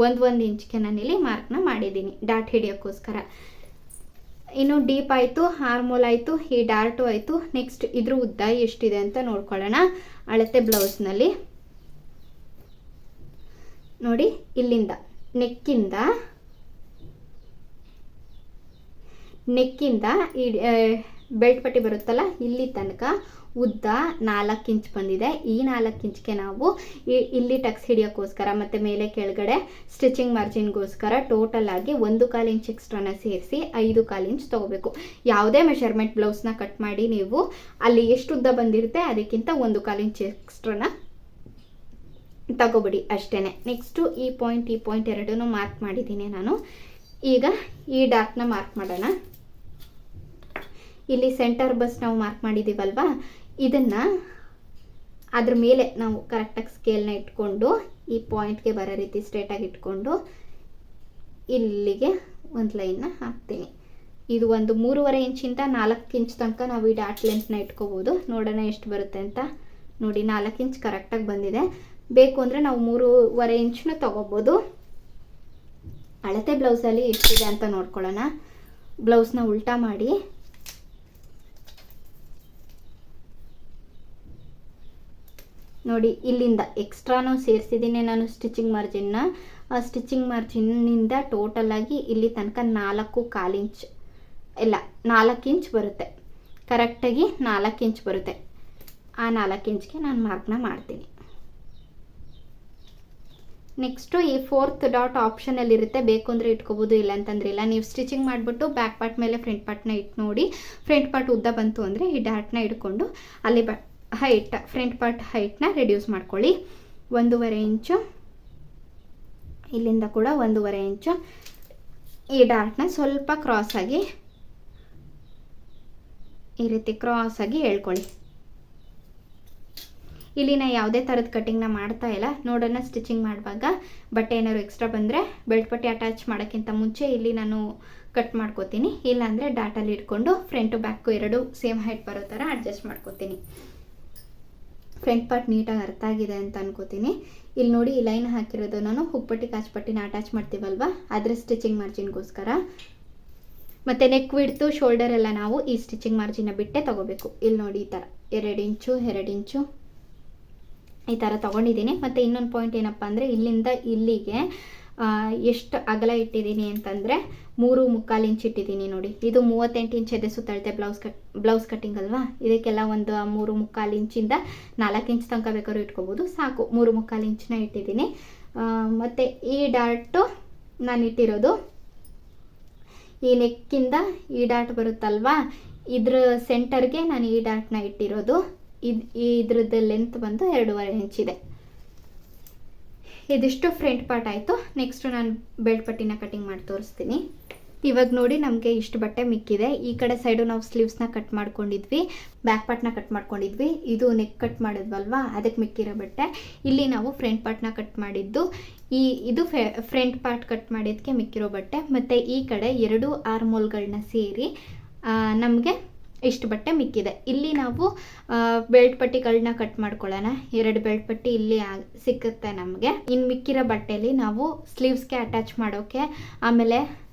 ಒಂದು ಇಂಚ್ಗೆ ನಾನಿಲ್ಲಿ ಮಾರ್ಕ್ನ ಮಾಡಿದ್ದೀನಿ ಡಾಟ್ ಹಿಡಿಯೋಕ್ಕೋಸ್ಕರ. ಇನ್ನು ಡೀಪ್ ಆಯಿತು, ಆರ್ಮೋಲ್ ಆಯಿತು, ಈ ಡಾರ್ಟು ಆಯಿತು. ನೆಕ್ಸ್ಟ್ ಇದ್ರ ಉದ್ದ ಎಷ್ಟಿದೆ ಅಂತ ನೋಡ್ಕೊಳ್ಳೋಣ. ಅಳತೆ ಬ್ಲೌಸ್ನಲ್ಲಿ ನೋಡಿ, ಇಲ್ಲಿಂದ ನೆಕ್ಕಿಂದ ಈ ಬೆಲ್ಟ್ ಪಟ್ಟಿ ಬರುತ್ತಲ್ಲ, ಇಲ್ಲಿ ತನಕ ಉದ್ದ 4 ಇಂಚ್ ಬಂದಿದೆ. ಈ 4 ಇಂಚ್ಗೆ ನಾವು ಇಲ್ಲಿ ಟಕ್ಸ್ ಹಿಡಿಯೋಕ್ಕೋಸ್ಕರ ಮತ್ತು ಮೇಲೆ ಕೆಳಗಡೆ ಸ್ಟಿಚಿಂಗ್ ಮಾರ್ಜಿನ್ಗೋಸ್ಕರ ಟೋಟಲ್ ಆಗಿ 1/4 ಇಂಚ್ ಎಕ್ಸ್ಟ್ರಾನ ಸೇರಿಸಿ 5/4 ಇಂಚ್ ತೊಗೋಬೇಕು. ಯಾವುದೇ ಮೆಷರ್ಮೆಂಟ್ ಬ್ಲೌಸ್ನ ಕಟ್ ಮಾಡಿ ನೀವು ಅಲ್ಲಿ ಎಷ್ಟು ಉದ್ದ ಬಂದಿರುತ್ತೆ ಅದಕ್ಕಿಂತ 1/4 ಇಂಚ್ ಎಕ್ಸ್ಟ್ರಾನ ತಗೋಬಿಡಿ ಅಷ್ಟೇ. ನೆಕ್ಸ್ಟು ಈ ಪಾಯಿಂಟ್ ಎರಡೂ ಮಾರ್ಕ್ ಮಾಡಿದ್ದೀನಿ ನಾನು. ಈಗ ಈ ಡಾಟ್ನ ಮಾರ್ಕ್ ಮಾಡೋಣ. ಇಲ್ಲಿ ಸೆಂಟರ್ ಬಸ್ ನಾವು ಮಾರ್ಕ್ ಮಾಡಿದ್ದೀವಲ್ವಾ, ಇದನ್ನು ಅದ್ರ ಮೇಲೆ ನಾವು ಕರೆಕ್ಟಾಗಿ ಸ್ಕೇಲ್ನ ಇಟ್ಕೊಂಡು ಈ ಪಾಯಿಂಟ್ಗೆ ಬರೋ ರೀತಿ ಸ್ಟ್ರೇಟಾಗಿ ಇಟ್ಕೊಂಡು ಇಲ್ಲಿಗೆ ಒಂದು ಲೈನ್ನ ಹಾಕ್ತೀನಿ. ಇದು ಒಂದು 3.5 ಇಂಚಿಂದ 4 ಇಂಚ್ ತನಕ ನಾವು ಈ ಡಾಟ್ ಲೆಂತ್ನ ಇಟ್ಕೋಬೋದು. ನೋಡೋಣ ಎಷ್ಟು ಬರುತ್ತೆ ಅಂತ. ನೋಡಿ, 4 ಇಂಚ್ ಕರೆಕ್ಟಾಗಿ ಬಂದಿದೆ. ಬೇಕು ಅಂದರೆ ನಾವು 3.5 ಇಂಚ್ನ ತೊಗೋಬೋದು. ಅಳತೆ ಬ್ಲೌಸಲ್ಲಿ ಎಷ್ಟಿದೆ ಅಂತ ನೋಡ್ಕೊಳ್ಳೋಣ. ಬ್ಲೌಸ್ನ ಉಲ್ಟಾ ಮಾಡಿ ನೋಡಿ, ಇಲ್ಲಿಂದ ಎಕ್ಸ್ಟ್ರಾನು ಸೇರಿಸಿದ್ದೀನಿ ನಾನು ಸ್ಟಿಚಿಂಗ್ ಮಾರ್ಜಿನ್ನ. ಆ ಸ್ಟಿಚಿಂಗ್ ಮಾರ್ಜಿನ್ನಿಂದ ಟೋಟಲಾಗಿ ಇಲ್ಲಿ ತನಕ 4.25 ಇಂಚ್ ಇಲ್ಲ 4 ಇಂಚ್ ಬರುತ್ತೆ. ಕರೆಕ್ಟಾಗಿ 4 ಇಂಚ್ ಬರುತ್ತೆ. ಆ 4 ಇಂಚ್ಗೆ ನಾನು ಮಾರ್ಕ್ನ ಮಾಡ್ತೀನಿ. ನೆಕ್ಸ್ಟು ಈ 4th ಡಾಟ್ ಆಪ್ಷನಲ್ಲಿ ಇರುತ್ತೆ, ಬೇಕು ಅಂದರೆ ಇಟ್ಕೋಬೋದು, ಇಲ್ಲ ಅಂತಂದ್ರೆ ಇಲ್ಲ. ನೀವು ಸ್ಟಿಚಿಂಗ್ ಮಾಡಿಬಿಟ್ಟು ಬ್ಯಾಕ್ ಪಾರ್ಟ್ ಮೇಲೆ ಫ್ರಂಟ್ ಪಾರ್ಟ್ನ ಇಟ್ಟು ನೋಡಿ. ಫ್ರಂಟ್ ಪಾರ್ಟ್ ಉದ್ದ ಬಂತು ಅಂದರೆ ಈ ಡಾಟ್ನ ಇಟ್ಕೊಂಡು ಅಲ್ಲಿ ಫ್ರಂಟ್ ಪಾರ್ಟ್ ಹೈಟ್ನ ರೆಡ್ಯೂಸ್ ಮಾಡ್ಕೊಳ್ಳಿ. 1.5 ಇಂಚು, ಇಲ್ಲಿಂದ ಕೂಡ 1.5 ಇಂಚು. ಈ ಡಾಟ್ನ ಸ್ವಲ್ಪ ಕ್ರಾಸಾಗಿ ಈ ರೀತಿ ಕ್ರಾಸಾಗಿ ಹೇಳ್ಕೊಳ್ಳಿ. ಇಲ್ಲಿ ನಾನು ಯಾವುದೇ ಥರದ ಕಟ್ಟಿಂಗ್ನ ಮಾಡ್ತಾ ಇಲ್ಲ. ನೋಡೋಣ ಸ್ಟಿಚಿಂಗ್ ಮಾಡುವಾಗ ಬಟ್ಟೆ ಏನಾದ್ರು ಎಕ್ಸ್ಟ್ರಾ ಬಂದರೆ ಬೆಲ್ಟ್ ಪಟ್ಟಿ ಅಟ್ಯಾಚ್ ಮಾಡೋಕ್ಕಿಂತ ಮುಂಚೆ ಇಲ್ಲಿ ನಾನು ಕಟ್ ಮಾಡ್ಕೋತೀನಿ. ಇಲ್ಲಾಂದರೆ ಡಾಟಲ್ಲಿ ಇಟ್ಕೊಂಡು ಫ್ರಂಟು ಬ್ಯಾಕು ಎರಡೂ ಸೇಮ್ ಹೈಟ್ ಬರೋ ಥರ ಅಡ್ಜಸ್ಟ್ ಮಾಡ್ಕೋತೀನಿ. ಫ್ರಂಟ್ ಪಾರ್ಟ್ ನೀಟಾಗಿ ಅರ್ಥ ಆಗಿದೆ ಅಂತ ಅನ್ಕೋತೀನಿ. ಇಲ್ಲಿ ನೋಡಿ, ಈ ಲೈನ್ ಹಾಕಿರೋದು ನಾನು ಹುಕ್ಪಟ್ಟಿ ಕಾಚ್ಪಟ್ಟಿನ ಅಟ್ಯಾಚ್ ಮಾಡ್ತೀವಲ್ವ, ಅದರ ಸ್ಟಿಚಿಂಗ್ ಮಾರ್ಜಿನ್ಗೋಸ್ಕರ. ಮತ್ತು ನೆಕ್ ವಿಡ್ತು ಶೋಲ್ಡರ್ ಎಲ್ಲ ನಾವು ಈ ಸ್ಟಿಚಿಂಗ್ ಮಾರ್ಜಿನ ಬಿಟ್ಟೆ ತೊಗೋಬೇಕು. ಇಲ್ಲಿ ನೋಡಿ, ಈ ಥರ 2 ಇಂಚು ಈ ಥರ ತೊಗೊಂಡಿದ್ದೀನಿ. ಮತ್ತು ಇನ್ನೊಂದು ಪಾಯಿಂಟ್ ಏನಪ್ಪ ಅಂದರೆ, ಇಲ್ಲಿಂದ ಇಲ್ಲಿಗೆ ಎಷ್ಟು ಅಗಲ ಇಟ್ಟಿದ್ದೀನಿ ಅಂತಂದರೆ 3.25 ಇಂಚ್ ಇಟ್ಟಿದ್ದೀನಿ. ನೋಡಿ, ಇದು 38 ಇಂಚ್ ಇದೆ ಸುತ್ತಳತೆ ಬ್ಲೌಸ್ ಕಟ್ಟಿಂಗ್ ಅಲ್ವಾ. ಇದಕ್ಕೆಲ್ಲ ಒಂದು 3.25 ಇಂಚಿಂದ 4 ಇಂಚ್ ತನಕ ಬೇಕಾದ್ರೂ ಇಟ್ಕೋಬೋದು. ಸಾಕು, 3.25 ಇಂಚನ್ನ ಇಟ್ಟಿದ್ದೀನಿ. ಮತ್ತು ಈ ಡಾಟು ನಾನು ಇಟ್ಟಿರೋದು ಈ ನೆಕ್ಕಿಂದ ಈ ಡಾಟ್ ಬರುತ್ತಲ್ವಾ, ಇದ್ರ ಸೆಂಟರ್ಗೆ ನಾನು ಈ ಡಾಟ್ನ ಇಟ್ಟಿರೋದು. ಇದ್ರದ್ದು ಲೆಂತ್ ಬಂದು 2.5 ಇಂಚ್ ಇದೆ. ಇದಿಷ್ಟು ಫ್ರಂಟ್ ಪಾರ್ಟ್ ಆಯಿತು. ನೆಕ್ಸ್ಟು ನಾನು ಬೆಲ್ಟ್ ಪಟ್ಟಿನ ಕಟಿಂಗ್ ಮಾಡಿ ತೋರಿಸ್ತೀನಿ. ಇವಾಗ ನೋಡಿ, ನಮಗೆ ಇಷ್ಟು ಬಟ್ಟೆ ಮಿಕ್ಕಿದೆ. ಈ ಕಡೆ ಸೈಡು ನಾವು ಸ್ಲೀವ್ಸ್ನ ಕಟ್ ಮಾಡ್ಕೊಂಡಿದ್ವಿ, ಬ್ಯಾಕ್ ಪಾರ್ಟ್ನ ಕಟ್ ಮಾಡ್ಕೊಂಡಿದ್ವಿ. ಇದು ನೆಕ್ ಕಟ್ ಮಾಡಿದ್ವಲ್ವಾ, ಅದಕ್ಕೆ ಮಿಕ್ಕಿರೋ ಬಟ್ಟೆ. ಇಲ್ಲಿ ನಾವು ಫ್ರಂಟ್ ಪಾರ್ಟ್ನ ಕಟ್ ಮಾಡಿದ್ದು, ಇದು ಫ್ರಂಟ್ ಪಾರ್ಟ್ ಕಟ್ ಮಾಡಿದ್ದಕ್ಕೆ ಮಿಕ್ಕಿರೋ ಬಟ್ಟೆ. ಮತ್ತು ಈ ಕಡೆ 2 ಆರ್ಮೋಲ್ಗಳನ್ನ ಸೇರಿ ನಮಗೆ ಇಷ್ಟು ಬಟ್ಟೆ ಮಿಕ್ಕಿದೆ. ಇಲ್ಲಿ ನಾವು ಬೆಲ್ಟ್ ಪಟ್ಟಿಗಳನ್ನ ಕಟ್ ಮಾಡ್ಕೊಳ್ಳೋಣ. 2 ಬೆಲ್ಟ್ ಪಟ್ಟಿ ಇಲ್ಲಿ ಸಿಕ್ಕುತ್ತೆ ನಮಗೆ. ಇನ್ನು ಮಿಕ್ಕಿರೋ ಬಟ್ಟೆಯಲ್ಲಿ ನಾವು ಸ್ಲೀವ್ಸ್ಗೆ ಅಟ್ಯಾಚ್ ಮಾಡೋಕ್ಕೆ, ಆಮೇಲೆ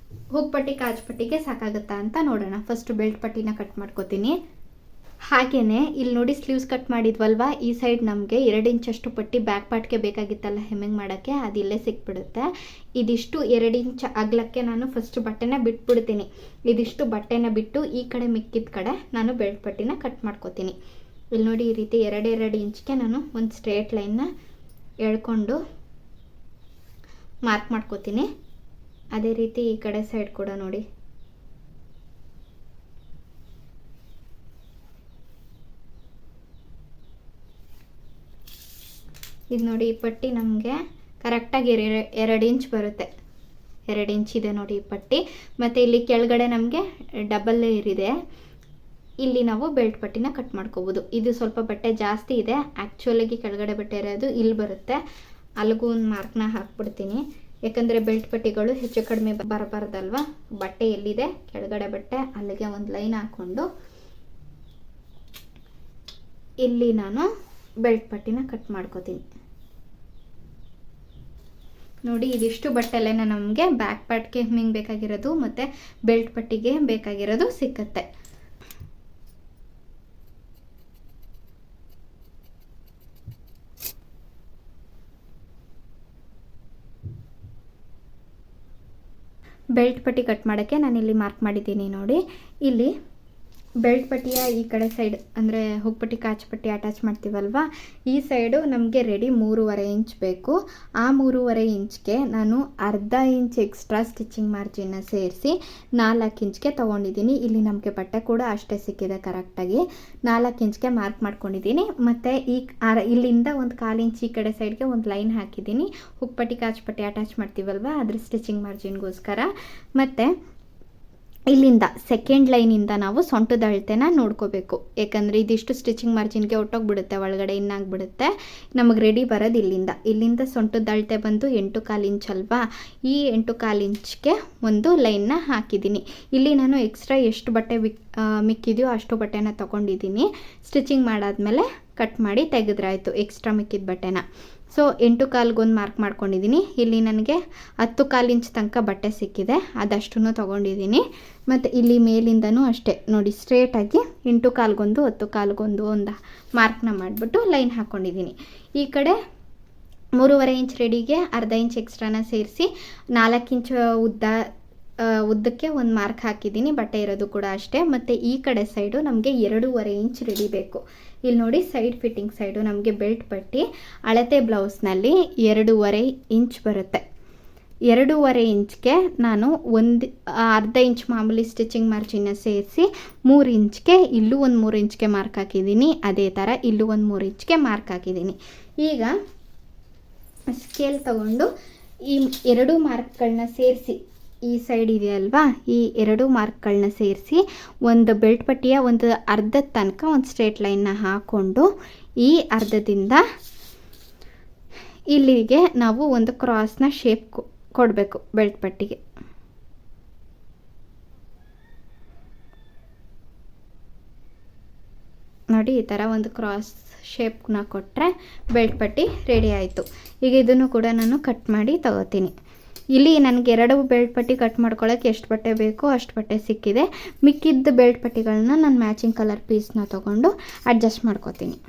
ಹುಕ್ ಪಟ್ಟಿ ಕಾಜ್ ಪಟ್ಟಿಗೆ ಸಾಕಾಗುತ್ತಾ ಅಂತ ನೋಡೋಣ. ಫಸ್ಟ್ ಬೆಲ್ಟ್ ಪಟ್ಟಿನ ಕಟ್ ಮಾಡ್ಕೋತೀನಿ. ಹಾಗೆಯೇ ಇಲ್ಲಿ ನೋಡಿ, ಸ್ಲೀವ್ಸ್ ಕಟ್ ಮಾಡಿದ್ವಲ್ವಾ, ಈ ಸೈಡ್ ನಮಗೆ 2 ಇಂಚಷ್ಟು ಪಟ್ಟಿ ಬ್ಯಾಕ್ ಪಾರ್ಟ್ಗೆ ಬೇಕಾಗಿತ್ತಲ್ಲ ಹೆಮ್ಮಿಂಗ್ ಮಾಡೋಕ್ಕೆ, ಅದು ಇಲ್ಲೇ ಸಿಕ್ಬಿಡುತ್ತೆ. ಇದಿಷ್ಟು 2 ಇಂಚ್ ಅಗಲಕ್ಕೆ ನಾನು ಫಸ್ಟ್ ಬಟ್ಟೆನ ಬಿಟ್ಬಿಡ್ತೀನಿ. ಇದಿಷ್ಟು ಬಟ್ಟೆನ ಬಿಟ್ಟು ಈ ಕಡೆ ಮಿಕ್ಕಿದ ಕಡೆ ನಾನು ಬೆಲ್ಟ್ ಪಟ್ಟಿನ ಕಟ್ ಮಾಡ್ಕೋತೀನಿ. ಇಲ್ಲಿ ನೋಡಿ, ಈ ರೀತಿ 2 ಇಂಚ್ಗೆ ನಾನು ಒಂದು ಸ್ಟ್ರೇಟ್ ಲೈನ್ನ ಎಳ್ಕೊಂಡು ಮಾರ್ಕ್ ಮಾಡ್ಕೋತೀನಿ. ಅದೇ ರೀತಿ ಈ ಕಡೆ ಸೈಡ್ ಕೂಡ ನೋಡಿ, ಇದು ನೋಡಿ, ಈ ಪಟ್ಟಿ ನಮಗೆ ಕರೆಕ್ಟಾಗಿ 2 ಇಂಚ್ ಬರುತ್ತೆ. 2 ಇಂಚ್ ಇದೆ ನೋಡಿ ಈ ಪಟ್ಟಿ. ಮತ್ತು ಇಲ್ಲಿ ಕೆಳಗಡೆ ನಮಗೆ ಡಬಲ್ ಲೇಯರ್ ಇದೆ. ಇಲ್ಲಿ ನಾವು ಬೆಲ್ಟ್ ಪಟ್ಟಿನ ಕಟ್ ಮಾಡ್ಕೋಬೋದು. ಇದು ಸ್ವಲ್ಪ ಬಟ್ಟೆ ಜಾಸ್ತಿ ಇದೆ, ಆ್ಯಕ್ಚುಲಾಗಿ ಕೆಳಗಡೆ ಬಟ್ಟೆ ಇರೋದು ಇಲ್ಲಿ ಬರುತ್ತೆ. ಅಲ್ಲಿಗೂ ಒಂದು ಮಾರ್ಕ್ನ ಹಾಕ್ಬಿಡ್ತೀನಿ, ಯಾಕಂದರೆ ಬೆಲ್ಟ್ ಪಟ್ಟಿಗಳು ಹೆಚ್ಚು ಕಡಿಮೆ ಬರಬಾರ್ದಲ್ವ. ಬಟ್ಟೆ ಎಲ್ಲಿದೆ ಕೆಳಗಡೆ ಬಟ್ಟೆ ಅಲ್ಲಿಗೆ ಒಂದು ಲೈನ್ ಹಾಕ್ಕೊಂಡು ಇಲ್ಲಿ ನಾನು ಬೆಲ್ಟ್ ಪಟ್ಟಿನ ಕಟ್ ಮಾಡ್ಕೋತೀನಿ. ನೋಡಿ, ಇದಿಷ್ಟು ಬಟ್ಟೆಲ್ಲೇ ನಮಗೆ ಬ್ಯಾಕ್ ಪಾರ್ಟ್ಗೆ ಹೆಮ್ಮಿಂಗ್ ಬೇಕಾಗಿರೋದು ಮತ್ತು ಬೆಲ್ಟ್ ಪಟ್ಟಿಗೆ ಬೇಕಾಗಿರೋದು ಸಿಕ್ಕತ್ತೆ. ಬೆಲ್ಟ್ ಪಟ್ಟಿ ಕಟ್ ಮಾಡೋಕ್ಕೆ ನಾನಿಲ್ಲಿ ಮಾರ್ಕ್ ಮಾಡಿದ್ದೀನಿ ನೋಡಿ. ಇಲ್ಲಿ ಬೆಲ್ಟ್ ಪಟ್ಟಿಯ ಈ ಕಡೆ ಸೈಡ್ ಅಂದರೆ ಹುಕ್ಪಟ್ಟಿ ಕಾಚುಪಟ್ಟಿ ಅಟ್ಯಾಚ್ ಮಾಡ್ತೀವಲ್ವ, ಈ ಸೈಡು ನಮಗೆ ರೆಡಿ 3.5 ಇಂಚ್ ಬೇಕು. ಆ 3.5 ಇಂಚ್ಗೆ ನಾನು ಅರ್ಧ ಇಂಚ್ ಎಕ್ಸ್ಟ್ರಾ ಸ್ಟಿಚಿಂಗ್ ಮಾರ್ಜಿನ್ನ ಸೇರಿಸಿ 4 ಇಂಚ್ಗೆ ತೊಗೊಂಡಿದ್ದೀನಿ. ಇಲ್ಲಿ ನಮಗೆ ಬಟ್ಟೆ ಕೂಡ ಅಷ್ಟೇ ಸಿಕ್ಕಿದೆ, ಕರೆಕ್ಟಾಗಿ 4 ಇಂಚ್ಗೆ ಮಾರ್ಕ್ ಮಾಡ್ಕೊಂಡಿದ್ದೀನಿ. ಮತ್ತು ಇಲ್ಲಿಂದ ಒಂದು 1/4 ಇಂಚ್ ಈ ಕಡೆ ಸೈಡ್ಗೆ ಒಂದು ಲೈನ್ ಹಾಕಿದ್ದೀನಿ, ಹುಕ್ಪಟ್ಟಿ ಕಾಚುಪಟ್ಟಿ ಅಟ್ಯಾಚ್ ಮಾಡ್ತೀವಲ್ವ ಅದ್ರ ಸ್ಟಿಚಿಂಗ್ ಮಾರ್ಜಿನ್ಗೋಸ್ಕರ. ಮತ್ತು ಇಲ್ಲಿಂದ ಸೆಕೆಂಡ್ ಲೈನಿಂದ ನಾವು ಸೊಂಟದ ಅಳತೆನ ನೋಡ್ಕೋಬೇಕು, ಯಾಕಂದರೆ ಇದಿಷ್ಟು ಸ್ಟಿಚಿಂಗ್ ಮಾರ್ಜಿನ್ಗೆ ಒಟ್ಟೋಗ್ಬಿಡುತ್ತೆ, ಒಳಗಡೆ ಇನ್ನಾಗ್ಬಿಡುತ್ತೆ. ನಮಗೆ ರೆಡಿ ಬರೋದು ಇಲ್ಲಿಂದ ಸೊಂಟದ ಅಳತೆ ಬಂದು 8.25 ಇಂಚ್ ಅಲ್ವಾ. ಈ 8.25 ಇಂಚ್ಗೆ ಒಂದು ಲೈನ್ನ ಹಾಕಿದ್ದೀನಿ. ಇಲ್ಲಿ ನಾನು ಎಕ್ಸ್ಟ್ರಾ ಎಷ್ಟು ಬಟ್ಟೆ ಮಿಕ್ಕಿದೆಯೋ ಅಷ್ಟು ಬಟ್ಟೆನ ತೊಗೊಂಡಿದ್ದೀನಿ. ಸ್ಟಿಚಿಂಗ್ ಮಾಡಾದ್ಮೇಲೆ ಕಟ್ ಮಾಡಿ ತೆಗೆದ್ರಾಯ್ತು ಎಕ್ಸ್ಟ್ರಾ ಮಿಕ್ಕಿದ ಬಟ್ಟೆನ. ಸೊ 8.25 ಒಂದು ಮಾರ್ಕ್ ಮಾಡ್ಕೊಂಡಿದ್ದೀನಿ. ಇಲ್ಲಿ ನನಗೆ 10.25 ಇಂಚ್ ತನಕ ಬಟ್ಟೆ ಸಿಕ್ಕಿದೆ, ಅದಷ್ಟನ್ನು ತೊಗೊಂಡಿದ್ದೀನಿ. ಮತ್ತು ಇಲ್ಲಿ ಮೇಲಿಂದನೂ ಅಷ್ಟೇ ನೋಡಿ, ಸ್ಟ್ರೇಟಾಗಿ 8.25 10.25 ಮಾರ್ಕ್ನ ಮಾಡಿಬಿಟ್ಟು ಲೈನ್ ಹಾಕ್ಕೊಂಡಿದ್ದೀನಿ. ಈ ಕಡೆ 3.5 ಇಂಚ್ ರೆಡಿಗೆ ಅರ್ಧ ಇಂಚ್ ಎಕ್ಸ್ಟ್ರಾನ ಸೇರಿಸಿ 4 ಇಂಚ್ ಉದ್ದಕ್ಕೆ ಒಂದು ಮಾರ್ಕ್ ಹಾಕಿದ್ದೀನಿ. ಬಟ್ಟೆ ಇರೋದು ಕೂಡ ಅಷ್ಟೇ. ಮತ್ತು ಈ ಕಡೆ ಸೈಡು ನಮಗೆ 2.5 ಇಂಚ್ ರೆಡಿ ಬೇಕು. ಇಲ್ಲಿ ನೋಡಿ, ಸೈಡ್ ಫಿಟ್ಟಿಂಗ್ ಸೈಡು ನಮಗೆ ಬೆಲ್ಟ್ ಪಟ್ಟಿ ಅಳತೆ ಬ್ಲೌಸ್ನಲ್ಲಿ 2.5 ಇಂಚ್ ಬರುತ್ತೆ. 2.5 ಇಂಚ್ಗೆ ನಾನು ಅರ್ಧ ಇಂಚ್ ಮಾಮೂಲಿ ಸ್ಟಿಚಿಂಗ್ ಮಾರ್ಜಿನ್ನ ಸೇರಿಸಿ 3 ಇಂಚ್ಗೆ ಇಲ್ಲೂ ಒಂದು 3 ಇಂಚ್ಗೆ ಮಾರ್ಕ್ ಹಾಕಿದ್ದೀನಿ. ಅದೇ ಥರ ಇಲ್ಲೂ ಒಂದು 3 ಇಂಚ್ಗೆ ಮಾರ್ಕ್ ಹಾಕಿದ್ದೀನಿ. ಈಗ ಸ್ಕೇಲ್ ತಗೊಂಡು ಈ 2 ಮಾರ್ಕ್ಗಳನ್ನ ಸೇರಿಸಿ, ಈ ಸೈಡ್ ಇದೆಯಲ್ವಾ, ಈ 2 ಮಾರ್ಕ್ಗಳನ್ನ ಸೇರಿಸಿ ಒಂದು ಬೆಲ್ಟ್ ಪಟ್ಟಿಯ ಒಂದು ಅರ್ಧದ ತನಕ ಒಂದು ಸ್ಟ್ರೇಟ್ ಲೈನ್ನ ಹಾಕ್ಕೊಂಡು ಈ ಅರ್ಧದಿಂದ ಇಲ್ಲಿಗೆ ನಾವು ಒಂದು ಕ್ರಾಸ್ನ ಶೇಪ್ ಕೊಡಬೇಕು ಬೆಲ್ಟ್ ಪಟ್ಟಿಗೆ. ನೋಡಿ, ಈ ಥರ ಒಂದು ಕ್ರಾಸ್ ಶೇಪ್ನ ಕೊಟ್ಟರೆ ಬೆಲ್ಟ್ ಪಟ್ಟಿ ರೆಡಿ ಆಯಿತು. ಈಗ ಇದನ್ನು ಕೂಡ ನಾನು ಕಟ್ ಮಾಡಿ ತಗೋತೀನಿ. ಇಲ್ಲಿ ನನಗೆ 2 ಬೆಲ್ಟ್ ಪಟ್ಟಿ ಕಟ್ ಮಾಡ್ಕೊಳ್ಳೋಕ್ಕೆ ಎಷ್ಟು ಬಟ್ಟೆ ಬೇಕೋ ಅಷ್ಟು ಬಟ್ಟೆ ಸಿಕ್ಕಿದೆ. ಮಿಕ್ಕಿದ್ದ ಬೆಲ್ಟ್ ಪಟ್ಟಿಗಳನ್ನ ನಾನು ಮ್ಯಾಚಿಂಗ್ ಕಲರ್ ಪೀಸ್ನ ತೊಗೊಂಡು ಅಡ್ಜಸ್ಟ್ ಮಾಡ್ಕೋತೀನಿ.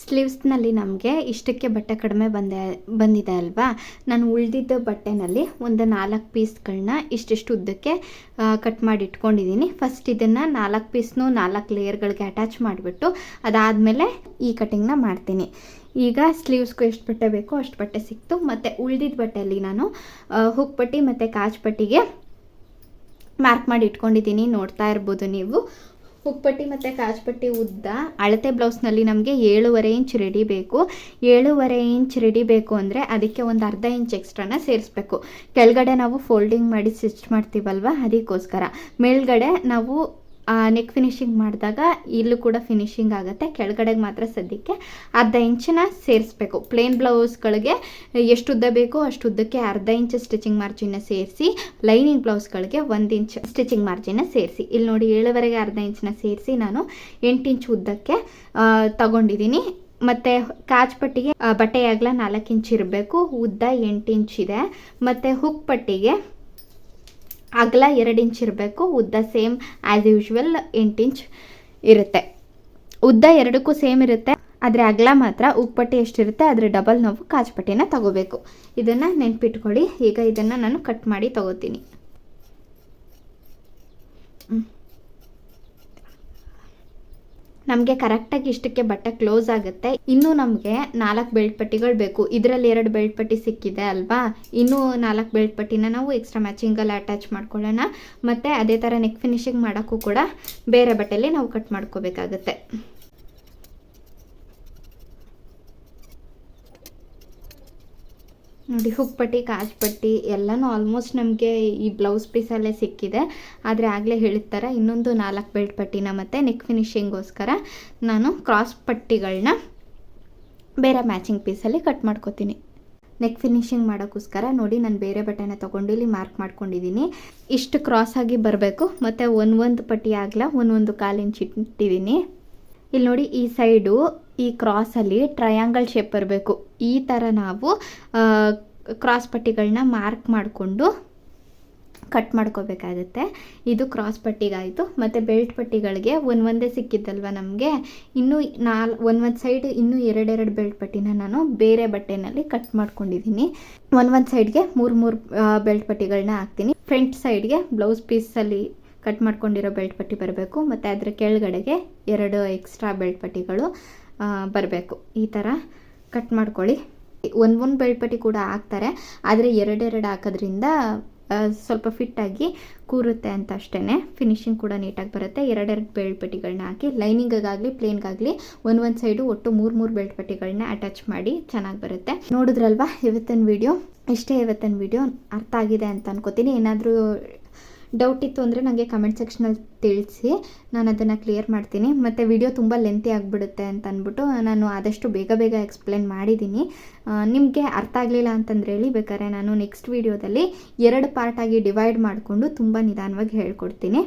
ಸ್ಲೀವ್ಸ್ನಲ್ಲಿ ನಮಗೆ ಇಷ್ಟಕ್ಕೆ ಬಟ್ಟೆ ಕಡಿಮೆ ಬಂದಿದೆ ಅಲ್ವಾ. ನಾನು ಉಳಿದಿದ್ದ ಬಟ್ಟೆನಲ್ಲಿ ಒಂದು 4 ಪೀಸ್ಗಳನ್ನ ಇಷ್ಟಿಷ್ಟು ಉದ್ದಕ್ಕೆ ಕಟ್ ಮಾಡಿ ಇಟ್ಕೊಂಡಿದ್ದೀನಿ. ಫಸ್ಟ್ ಇದನ್ನು 4 ಪೀಸ್ನು 4 ಲೇಯರ್ಗಳಿಗೆ ಅಟ್ಯಾಚ್ ಮಾಡಿಬಿಟ್ಟು ಅದಾದಮೇಲೆ ಈ ಕಟಿಂಗ್ನ ಮಾಡ್ತೀನಿ. ಈಗ ಸ್ಲೀವ್ಸ್ಗೂ ಎಷ್ಟು ಬಟ್ಟೆ ಬೇಕೋ ಅಷ್ಟು ಬಟ್ಟೆ ಸಿಕ್ತು. ಮತ್ತು ಉಳಿದಿದ್ದ ಬಟ್ಟೆಯಲ್ಲಿ ನಾನು ಹುಕ್ ಪಟ್ಟಿ ಮತ್ತು ಕಾಜ್ ಪಟ್ಟಿಗೆ ಮಾರ್ಕ್ ಮಾಡಿ ಇಟ್ಕೊಂಡಿದ್ದೀನಿ, ನೋಡ್ತಾ ಇರ್ಬೋದು ನೀವು. ಹುಕ್ಪಟ್ಟಿ ಮತ್ತು ಕಾಜುಪಟ್ಟಿ ಉದ್ದ ಅಳತೆ ಬ್ಲೌಸ್ನಲ್ಲಿ ನಮಗೆ 7.5 ಇಂಚ್ ರೆಡಿ ಬೇಕು. 7.5 ಇಂಚ್ ರೆಡಿ ಬೇಕು ಅಂದರೆ ಅದಕ್ಕೆ ಒಂದು ಅರ್ಧ ಇಂಚ್ ಎಕ್ಸ್ಟ್ರಾನ ಸೇರಿಸ್ಬೇಕು. ಕೆಳಗಡೆ ನಾವು ಫೋಲ್ಡಿಂಗ್ ಮಾಡಿ ಸ್ಟಿಚ್ ಮಾಡ್ತೀವಲ್ವ, ಅದಕ್ಕೋಸ್ಕರ. ಮೇಲ್ಗಡೆ ನಾವು ನೆಕ್ ಫಿನಿಶಿಂಗ್ ಮಾಡಿದಾಗ ಇಲ್ಲೂ ಕೂಡ ಫಿನಿಶಿಂಗ್ ಆಗುತ್ತೆ. ಕೆಳಗಡೆಗೆ ಮಾತ್ರ ಸದ್ಯಕ್ಕೆ ಅರ್ಧ ಇಂಚನ್ನ ಸೇರಿಸ್ಬೇಕು. ಪ್ಲೇನ್ ಬ್ಲೌಸ್ಗಳಿಗೆ ಎಷ್ಟು ಉದ್ದ ಬೇಕೋ ಅಷ್ಟು ಉದ್ದಕ್ಕೆ ಅರ್ಧ ಇಂಚ್ ಸ್ಟಿಚಿಂಗ್ ಮಾರ್ಜಿನ್ನ ಸೇರಿಸಿ, ಲೈನಿಂಗ್ ಬ್ಲೌಸ್ಗಳಿಗೆ 1 ಇಂಚ್ ಸ್ಟಿಚಿಂಗ್ ಮಾರ್ಜಿನ್ನ ಸೇರಿಸಿ. ಇಲ್ಲಿ ನೋಡಿ, 7.5ಗೆ ಅರ್ಧ ಇಂಚನ್ನ ಸೇರಿಸಿ ನಾನು 8 ಇಂಚ್ ಉದ್ದಕ್ಕೆ ತಗೊಂಡಿದ್ದೀನಿ. ಮತ್ತು ಕಾಜ್ ಪಟ್ಟಿಗೆ ಬಟ್ಟೆ ಅಗಲ 4 ಇಂಚ್ ಇರಬೇಕು, ಉದ್ದ 8 ಇಂಚ್ ಇದೆ. ಮತ್ತು ಹುಕ್ ಪಟ್ಟಿಗೆ ಅಗಲ 2 ಇಂಚ್ ಇರಬೇಕು, ಉದ್ದ ಸೇಮ್ ಆ್ಯಸ್ ಯೂಶ್ವಲ್ 8 ಇಂಚ್ ಇರುತ್ತೆ. ಉದ್ದ ಎರಡಕ್ಕೂ ಸೇಮ್ ಇರುತ್ತೆ, ಆದರೆ ಅಗಲ ಮಾತ್ರ ಉಕ್ಪಟ್ಟಿ ಎಷ್ಟಿರುತ್ತೆ ಅದರ ಡಬಲ್ ನಾವು ಕಾಜುಪಟ್ಟಿನ ತಗೋಬೇಕು. ಇದನ್ನು ನೆನ್ಪಿಟ್ಕೊಳ್ಳಿ. ಈಗ ಇದನ್ನು ನಾನು ಕಟ್ ಮಾಡಿ ತಗೋತೀನಿ. ನಮಗೆ ಕರೆಕ್ಟಾಗಿ ಇಷ್ಟಕ್ಕೆ ಬಟ್ಟೆ ಕ್ಲೋಸ್ ಆಗುತ್ತೆ. ಇನ್ನೂ ನಮಗೆ 4 ಬೆಲ್ಟ್ ಪಟ್ಟಿಗಳು ಬೇಕು. ಇದರಲ್ಲಿ 2 ಬೆಲ್ಟ್ ಪಟ್ಟಿ ಸಿಕ್ಕಿದೆ ಅಲ್ವಾ, ಇನ್ನೂ 4 ಬೆಲ್ಟ್ ಪಟ್ಟಿನ ನಾವು ಎಕ್ಸ್ಟ್ರಾ ಮ್ಯಾಚಿಂಗಲ್ಲಿ ಅಟ್ಯಾಚ್ ಮಾಡ್ಕೊಳ್ಳೋಣ. ಮತ್ತು ಅದೇ ಥರ ನೆಕ್ ಫಿನಿಶಿಂಗ್ ಮಾಡೋಕ್ಕೂ ಕೂಡ ಬೇರೆ ಬಟ್ಟೆಯಲ್ಲಿ ನಾವು ಕಟ್ ಮಾಡ್ಕೋಬೇಕಾಗುತ್ತೆ. ನೋಡಿ, ಹುಕ್ ಪಟ್ಟಿ, ಕಾಜ್ ಪಟ್ಟಿ ಎಲ್ಲನೂ ಆಲ್ಮೋಸ್ಟ್ ನಮಗೆ ಈ ಬ್ಲೌಸ್ ಪೀಸಲ್ಲೇ ಸಿಕ್ಕಿದೆ. ಆದರೆ ಆಗಲೇ ಹೇಳಿದ ಥರ ಇನ್ನೊಂದು 4 ಬೆಲ್ಟ್ ಪಟ್ಟಿನ ಮತ್ತು ನೆಕ್ ಫಿನಿಶಿಂಗೋಸ್ಕರ ನಾನು ಕ್ರಾಸ್ ಪಟ್ಟಿಗಳನ್ನ ಬೇರೆ ಮ್ಯಾಚಿಂಗ್ ಪೀಸಲ್ಲಿ ಕಟ್ ಮಾಡ್ಕೋತೀನಿ. ನೆಕ್ ಫಿನಿಶಿಂಗ್ ಮಾಡೋಕ್ಕೋಸ್ಕರ ನೋಡಿ, ನಾನು ಬೇರೆ ಬಟ್ಟೆನ ತೊಗೊಂಡು ಇಲ್ಲಿ ಮಾರ್ಕ್ ಮಾಡ್ಕೊಂಡಿದ್ದೀನಿ. ಇಷ್ಟು ಕ್ರಾಸ್ ಆಗಿ ಬರಬೇಕು ಮತ್ತು ಒಂದು ಪಟ್ಟಿ ಆಗಲ 1.25 ಇಂಚ್ ಇಟ್ಟಿದ್ದೀನಿ. ಇಲ್ಲಿ ನೋಡಿ, ಈ ಸೈಡು ಈ ಕ್ರಾಸಲ್ಲಿ ಟ್ರಯಾಂಗಲ್ ಶೇಪ್ ಬರಬೇಕು. ಈ ಥರ ನಾವು ಕ್ರಾಸ್ ಪಟ್ಟಿಗಳನ್ನ ಮಾರ್ಕ್ ಮಾಡಿಕೊಂಡು ಕಟ್ ಮಾಡ್ಕೋಬೇಕಾಗುತ್ತೆ. ಇದು ಕ್ರಾಸ್ ಪಟ್ಟಿಗಾಯಿತು. ಮತ್ತು ಬೆಲ್ಟ್ ಪಟ್ಟಿಗಳಿಗೆ ಒಂದೇ ಸಿಕ್ಕಿದ್ದಲ್ವ ನಮಗೆ, ಇನ್ನೂ ಒಂದು ಸೈಡ್ ಇನ್ನೂ 2 ಬೆಲ್ಟ್ ಪಟ್ಟಿನ ನಾನು ಬೇರೆ ಬಟ್ಟೆನಲ್ಲಿ ಕಟ್ ಮಾಡ್ಕೊಂಡಿದ್ದೀನಿ. ಒಂದು ಸೈಡ್ಗೆ 3 ಬೆಲ್ಟ್ ಪಟ್ಟಿಗಳನ್ನ ಹಾಕ್ತೀನಿ. ಫ್ರಂಟ್ ಸೈಡ್ಗೆ ಬ್ಲೌಸ್ ಪೀಸಲ್ಲಿ ಕಟ್ ಮಾಡ್ಕೊಂಡಿರೋ ಬೆಲ್ಟ್ ಪಟ್ಟಿ ಬರಬೇಕು ಮತ್ತು ಅದರ ಕೆಳಗಡೆಗೆ 2 ಎಕ್ಸ್ಟ್ರಾ ಬೆಲ್ಟ್ ಪಟ್ಟಿಗಳು ಬರಬೇಕು. ಈ ಥರ ಕಟ್ ಮಾಡ್ಕೊಳ್ಳಿ. ಒಂದು ಬೆಲ್ಟ್ ಪಟ್ಟಿ ಕೂಡ ಹಾಕ್ತಾರೆ, ಆದರೆ 2 ಹಾಕೋದ್ರಿಂದ ಸ್ವಲ್ಪ ಫಿಟ್ಟಾಗಿ ಕೂರುತ್ತೆ ಅಂತ ಅಷ್ಟೇ. ಫಿನಿಶಿಂಗ್ ಕೂಡ ನೀಟಾಗಿ ಬರುತ್ತೆ. 2 ಬೆಲ್ಟ್ ಪಟ್ಟಿಗಳನ್ನ ಹಾಕಿ ಲೈನಿಂಗಾಗಲಿ ಪ್ಲೇನ್ಗಾಗಲಿ ಒಂದು ಸೈಡು ಒಟ್ಟು 3 ಬೆಲ್ಟ್ ಪಟ್ಟಿಗಳನ್ನ ಅಟ್ಯಾಚ್ ಮಾಡಿ ಚೆನ್ನಾಗಿ ಬರುತ್ತೆ. ನೋಡಿದ್ರಲ್ವಾ ಇವತ್ತಿನ ವಿಡಿಯೋ. ಇಷ್ಟೇ ಇವತ್ತಿನ ವಿಡಿಯೋ. ಅರ್ಥ ಆಗಿದೆ ಅಂತ ಅನ್ಕೋತೀನಿ. ಏನಾದರೂ ಡೌಟ್ ಇತ್ತು ಅಂದರೆ ನನಗೆ ಕಮೆಂಟ್ ಸೆಕ್ಷನಲ್ಲಿ ತಿಳಿಸಿ, ನಾನು ಅದನ್ನು ಕ್ಲಿಯರ್ ಮಾಡ್ತೀನಿ. ಮತ್ತು ವಿಡಿಯೋ ತುಂಬ ಲೆಂತಿ ಆಗಿಬಿಡುತ್ತೆ ಅಂತ ಅಂದ್ಬಿಟ್ಟು ನಾನು ಆದಷ್ಟು ಬೇಗ ಎಕ್ಸ್ಪ್ಲೇನ್ ಮಾಡಿದ್ದೀನಿ. ನಿಮಗೆ ಅರ್ಥ ಆಗಲಿಲ್ಲ ಅಂತಂದರೆ ಹೇಳಿ, ಬೇಕಾದ್ರೆ ನಾನು ನೆಕ್ಸ್ಟ್ ವಿಡಿಯೋದಲ್ಲಿ 2 ಪಾರ್ಟಾಗಿ ಡಿವೈಡ್ ಮಾಡಿಕೊಂಡು ತುಂಬ ನಿಧಾನವಾಗಿ ಹೇಳ್ಕೊಡ್ತೀನಿ.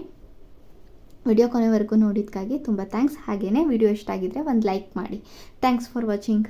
ವಿಡಿಯೋ ಕೊನೆವರೆಗೂ ನೋಡಿದ್ದಕ್ಕಾಗಿ ತುಂಬ ಥ್ಯಾಂಕ್ಸ್. ಹಾಗೆಯೇ ವಿಡಿಯೋ ಇಷ್ಟ ಆಗಿದ್ದರೆ ಒಂದು ಲೈಕ್ ಮಾಡಿ. Thanks for watching.